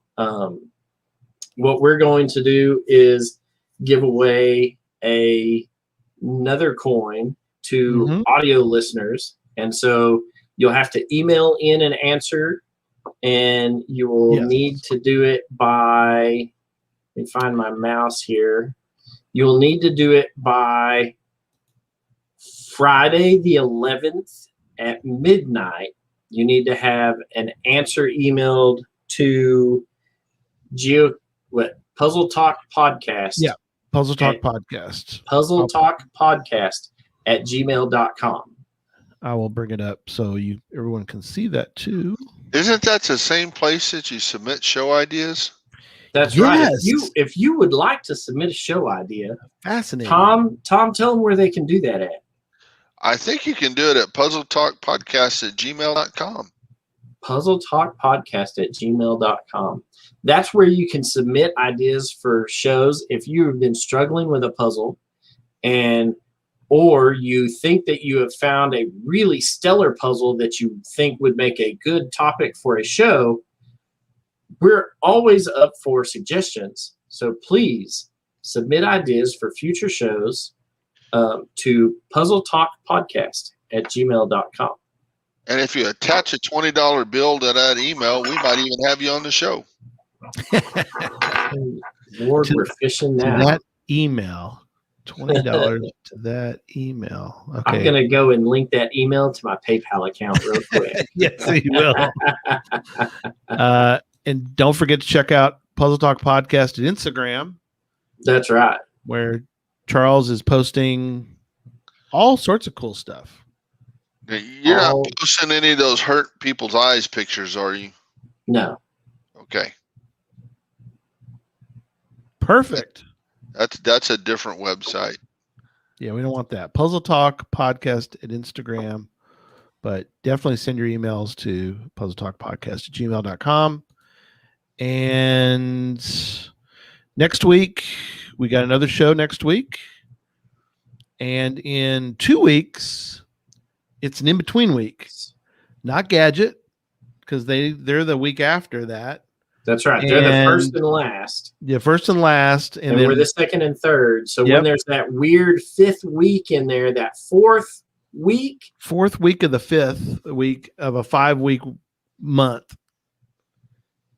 [SPEAKER 1] what we're going to do is give away another coin to audio listeners, and so you'll have to email in an answer, and you will need to do it by. Let me find my mouse here. You'll need to do it by Friday the 11th at midnight. You need to have an answer emailed to Puzzle Talk Podcast.
[SPEAKER 2] Yeah, Puzzle Talk Podcast.
[SPEAKER 1] Puzzle Talk Podcast at gmail.com.
[SPEAKER 2] I will bring it up so everyone can see that too.
[SPEAKER 3] Isn't that the same place that you submit show ideas?
[SPEAKER 1] That's right. If you would like to submit a show idea,
[SPEAKER 2] fascinating.
[SPEAKER 1] Tom, tell them where they can do that at.
[SPEAKER 3] I think you can do it at puzzletalkpodcast@gmail.com.
[SPEAKER 1] Puzzletalkpodcast@gmail.com. That's where you can submit ideas for shows if you have been struggling with a puzzle, or you think that you have found a really stellar puzzle that you think would make a good topic for a show. We're always up for suggestions, so please submit ideas for future shows to puzzletalkpodcast@gmail.com.
[SPEAKER 3] And if you attach a $20 bill to that email, we might even have you on the show.
[SPEAKER 1] Lord, we're fishing now.
[SPEAKER 2] To that email, $20 to that email. Okay.
[SPEAKER 1] I'm going to go and link that email to my PayPal account real quick.
[SPEAKER 2] Yes, you will. And don't forget to check out Puzzle Talk Podcast at Instagram.
[SPEAKER 1] That's right.
[SPEAKER 2] Where Charles is posting all sorts of cool stuff.
[SPEAKER 3] You're not posting any of those hurt people's eyes pictures, are you?
[SPEAKER 1] No.
[SPEAKER 3] Okay.
[SPEAKER 2] Perfect.
[SPEAKER 3] That's a different website.
[SPEAKER 2] Yeah, we don't want that. Puzzle Talk Podcast at Instagram. But definitely send your emails to puzzletalkpodcast@gmail.com. And next week, we got another show next week. And in 2 weeks, it's an in-between week. Not Gadget, because they're the week after that.
[SPEAKER 1] That's right. They're the first and last.
[SPEAKER 2] Yeah, first and last.
[SPEAKER 1] And then we're the second and third. So when there's that weird fifth week in there, that fourth week
[SPEAKER 2] of the fifth week of a 5-week month.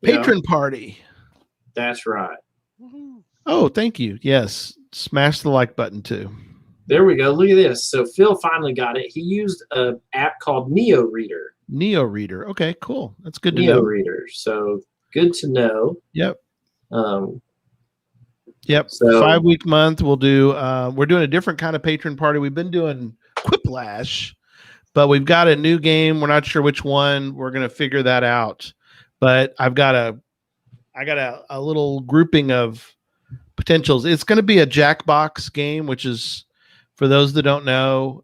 [SPEAKER 2] Patron party.
[SPEAKER 1] That's right.
[SPEAKER 2] Oh, thank you. Yes. Smash the like button too.
[SPEAKER 1] There we go. Look at this. So Phil finally got it. He used an app called Neo Reader.
[SPEAKER 2] Okay, cool. That's good to know.
[SPEAKER 1] Neo Reader. So good to know.
[SPEAKER 2] Yep.
[SPEAKER 1] Yep.
[SPEAKER 2] So 5-week month. We'll do. We're doing a different kind of patron party. We've been doing Quiplash, but we've got a new game. We're not sure which one. We're going to figure that out. But I got a little grouping of potentials. It's going to be a Jackbox game, which is, for those that don't know,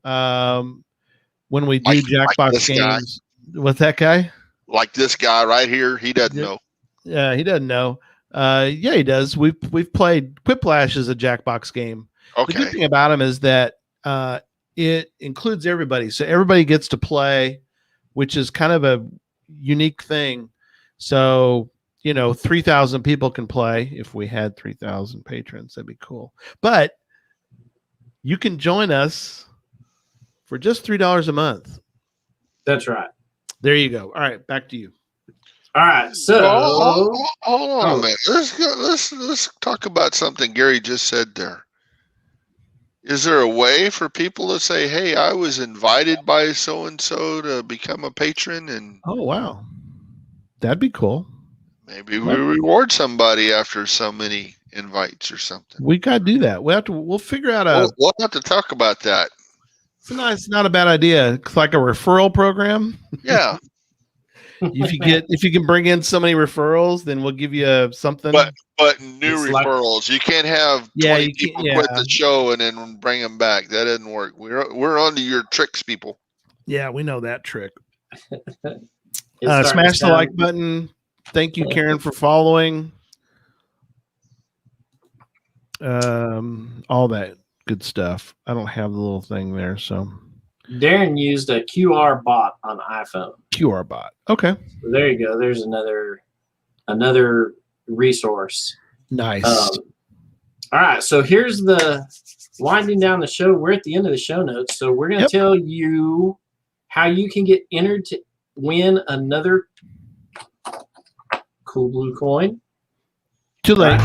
[SPEAKER 2] when we do Jackbox games. What's that guy?
[SPEAKER 3] Like this guy right here, he doesn't know.
[SPEAKER 2] Yeah, he doesn't know. Yeah, he does. We've played Quiplash as a Jackbox game.
[SPEAKER 3] Okay.
[SPEAKER 2] The good thing about him is that it includes everybody, so everybody gets to play, which is kind of a unique thing. So 3,000 people can play. If we had 3,000 patrons, that'd be cool. But you can join us for just $3 a month.
[SPEAKER 1] That's right.
[SPEAKER 2] There you go. All right, back to you.
[SPEAKER 1] All right. So
[SPEAKER 3] hold on a minute. Let's talk about something Gary just said there. Is there a way for people to say, "Hey, I was invited by so and so to become a patron," and
[SPEAKER 2] oh wow, that'd be cool.
[SPEAKER 3] Maybe we reward somebody after so many invites or something.
[SPEAKER 2] We gotta do that. We'll figure out
[SPEAKER 3] we'll have to talk about that.
[SPEAKER 2] It's not a bad idea. It's like a referral program.
[SPEAKER 3] Yeah.
[SPEAKER 2] If you can bring in so many referrals, then we'll give you something.
[SPEAKER 3] But new referrals. You can't have 20 people quit the show and then bring them back. That doesn't work. We're onto your tricks, people.
[SPEAKER 2] Yeah, we know that trick. Smash the like button. Thank you, Karen, for following. All that. good stuff. I don't have the little thing there, so
[SPEAKER 1] Darren used a QR bot on iPhone.
[SPEAKER 2] QR bot. Okay,
[SPEAKER 1] So there you go. There's another resource.
[SPEAKER 2] nice.
[SPEAKER 1] All right, so here's the winding down the show. We're at the end of the show notes, so we're going to tell you how you can get entered to win another cool blue coin.
[SPEAKER 2] Too late.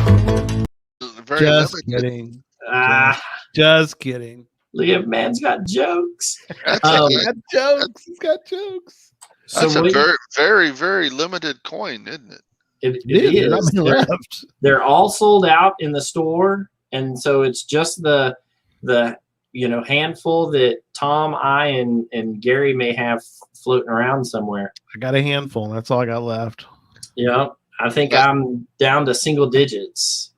[SPEAKER 3] Very
[SPEAKER 2] Just
[SPEAKER 3] limited.
[SPEAKER 2] kidding.
[SPEAKER 1] Ah,
[SPEAKER 2] Just kidding.
[SPEAKER 1] look at man's got jokes.
[SPEAKER 3] That's
[SPEAKER 2] He's got jokes. He's got jokes.
[SPEAKER 1] So
[SPEAKER 3] a very, very, very limited coin, isn't it?
[SPEAKER 1] it
[SPEAKER 2] There's not
[SPEAKER 1] is.
[SPEAKER 2] many left.
[SPEAKER 1] They're all sold out in the store, and so it's just the handful that Tom, I, and Gary may have floating around somewhere.
[SPEAKER 2] I got a handful. That's all I got left.
[SPEAKER 1] I think I'm down to single digits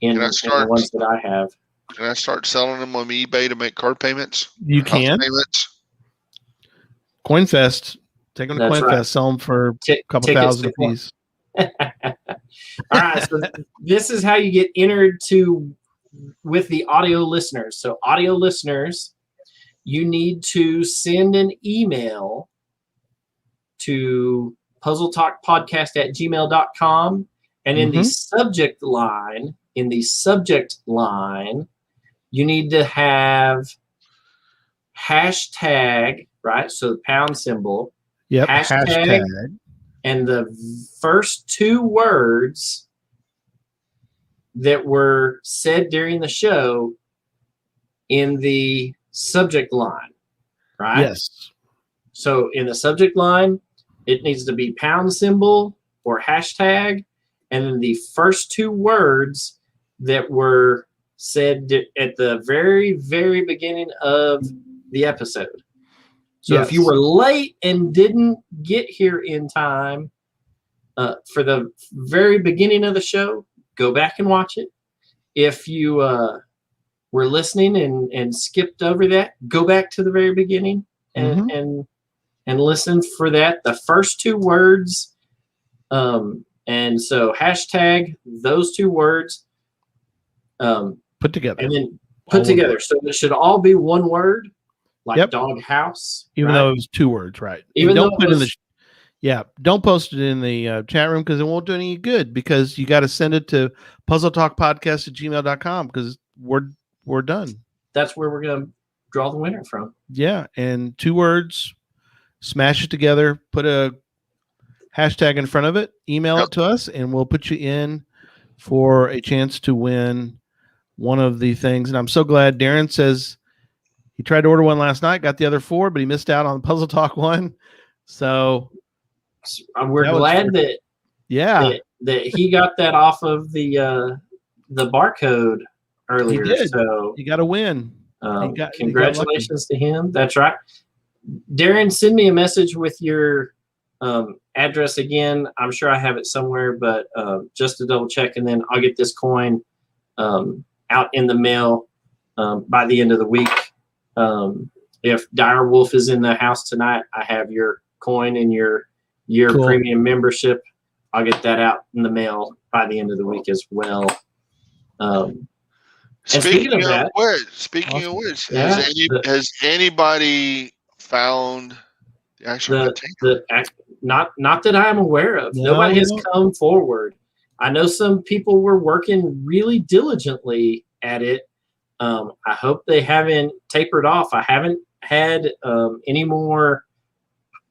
[SPEAKER 1] in the ones that I have.
[SPEAKER 3] Can I start selling them on eBay to make card payments?
[SPEAKER 2] You
[SPEAKER 3] House
[SPEAKER 2] can.
[SPEAKER 3] payments?
[SPEAKER 2] CoinFest. Take them to
[SPEAKER 1] That's
[SPEAKER 2] CoinFest.
[SPEAKER 1] right.
[SPEAKER 2] Sell them for a couple
[SPEAKER 1] Tickets
[SPEAKER 2] thousand a
[SPEAKER 1] to
[SPEAKER 2] piece.
[SPEAKER 1] All right, so this is how you get entered with the audio listeners. So audio listeners, you need to send an email to puzzletalkpodcast@gmail.com, and in the subject line, you need to have hashtag, right? So the pound symbol.
[SPEAKER 2] Yep.
[SPEAKER 1] Hashtag. And the first two words that were said during the show in the subject line, right?
[SPEAKER 2] Yes.
[SPEAKER 1] So in the subject line, it needs to be pound symbol or hashtag, and then the first two words that were said at the very, very beginning of the episode. So if you were late and didn't get here in time for the very beginning of the show, go back and watch it. If you were listening and skipped over that, go back to the very beginning and listen for that. The first two words, and so hashtag those two words
[SPEAKER 2] put together.
[SPEAKER 1] And then put together. So it should all be one word. Like dog house,
[SPEAKER 2] even though it was two words, right? Even don't put it in the don't post it in the chat room because it won't do any good. Because you got to send it to puzzletalkpodcast@gmail.com because we're done.
[SPEAKER 1] That's where we're gonna draw the winner from.
[SPEAKER 2] Yeah, and two words, smash it together, put a hashtag in front of it, email it to us, and we'll put you in for a chance to win one of the things. And I'm so glad Darren says. He tried to order one last night, got the other four, but he missed out on the Puzzle Talk one. So
[SPEAKER 1] we're glad that he got that off of the barcode earlier.
[SPEAKER 2] He did.
[SPEAKER 1] So
[SPEAKER 2] you got to win.
[SPEAKER 1] Congratulations to him. That's right. Darren, send me a message with your address again. I'm sure I have it somewhere, but just to double check, and then I'll get this coin out in the mail by the end of the week. If Dire Wolf is in the house tonight, I have your coin and your premium membership. I'll get that out in the mail by the end of the week as well. Speaking of which,
[SPEAKER 3] has anybody found the actual container?
[SPEAKER 1] Not that I'm aware of.
[SPEAKER 2] No,
[SPEAKER 1] Nobody has come forward. I know some people were working really diligently at it. I hope they haven't tapered off. I haven't had any more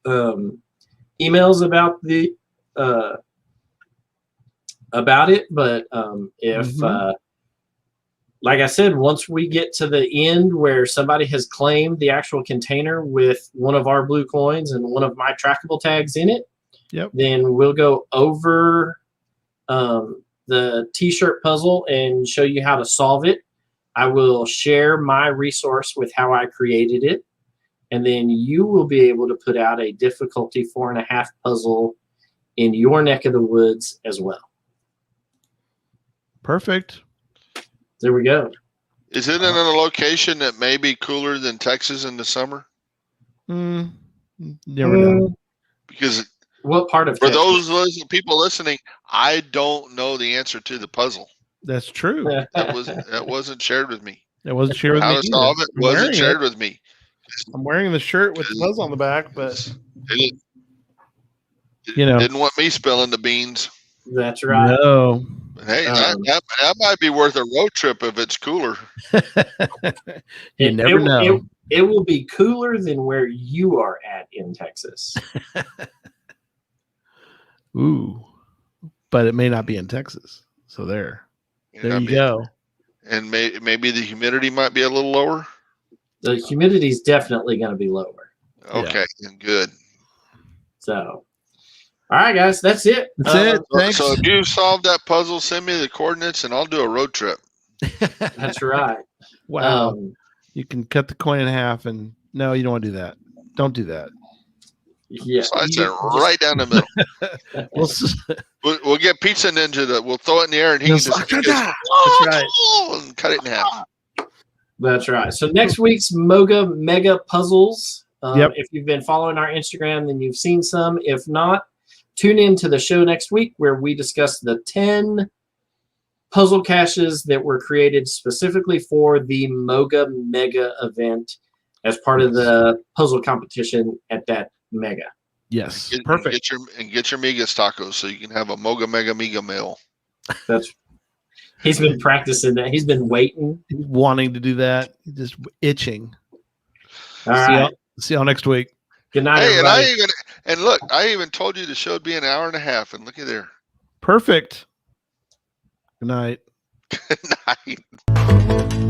[SPEAKER 1] emails about it, but if like I said, once we get to the end where somebody has claimed the actual container with one of our blue coins and one of my trackable tags in it, then we'll go over the t-shirt puzzle and show you how to solve it. I will share my resource with how I created it, and then you will be able to put out a difficulty 4.5 puzzle in your neck of the woods as well.
[SPEAKER 2] Perfect.
[SPEAKER 1] There we go.
[SPEAKER 3] Is it in a location that may be cooler than Texas in the summer?
[SPEAKER 2] Never know.
[SPEAKER 3] Because
[SPEAKER 1] what part of
[SPEAKER 3] for
[SPEAKER 1] Texas?
[SPEAKER 3] those people listening, I don't know the answer to the puzzle.
[SPEAKER 2] That's true.
[SPEAKER 3] That wasn't shared with me.
[SPEAKER 2] It wasn't shared with
[SPEAKER 3] How
[SPEAKER 2] me.
[SPEAKER 3] to
[SPEAKER 2] Either.
[SPEAKER 3] solve it
[SPEAKER 2] I'm
[SPEAKER 3] wasn't
[SPEAKER 2] wearing
[SPEAKER 3] shared
[SPEAKER 2] it.
[SPEAKER 3] with me.
[SPEAKER 2] I'm wearing the shirt with the puzzle on the back, but
[SPEAKER 3] It
[SPEAKER 2] you know,
[SPEAKER 3] didn't want me spilling the beans.
[SPEAKER 1] That's right.
[SPEAKER 2] no.
[SPEAKER 3] But hey, that might be worth a road trip if it's cooler.
[SPEAKER 2] You never know.
[SPEAKER 1] It will be cooler than where you are at in Texas.
[SPEAKER 2] Ooh, but it may not be in Texas. So there you go.
[SPEAKER 3] And maybe the humidity might be a little lower.
[SPEAKER 1] The humidity is definitely going to be lower.
[SPEAKER 3] Okay, then good.
[SPEAKER 1] So, all right, guys, that's it.
[SPEAKER 2] That's it. Thanks.
[SPEAKER 3] So if you solve that puzzle, send me the coordinates, and I'll do a road trip.
[SPEAKER 1] That's right.
[SPEAKER 2] Wow. You can cut the coin in half, and no, you don't want to do that. Don't do that.
[SPEAKER 1] Yeah,
[SPEAKER 3] Slice it right down the middle. We'll get Pizza Ninja. We'll throw it in the air, and he can just
[SPEAKER 2] That's right.
[SPEAKER 3] and cut it in half.
[SPEAKER 1] That's right. So next week's Moga Mega Puzzles.
[SPEAKER 2] Yep.
[SPEAKER 1] If you've been following our Instagram, then you've seen some. If not, tune in to the show next week where we discuss the 10 puzzle caches that were created specifically for the Moga Mega event as part of the puzzle competition at that Mega.
[SPEAKER 2] Yes. Perfect.
[SPEAKER 3] Get your Migas tacos so you can have a Moga Mega meal.
[SPEAKER 1] He's been practicing that. He's been waiting.
[SPEAKER 2] He's wanting to do that. He's just itching.
[SPEAKER 1] All right.
[SPEAKER 2] See y'all next week.
[SPEAKER 1] Good night,
[SPEAKER 3] Hey,
[SPEAKER 1] everybody.
[SPEAKER 3] I even told you the show would be an hour and a half, and look at there.
[SPEAKER 2] Perfect. Good night.
[SPEAKER 3] Good night.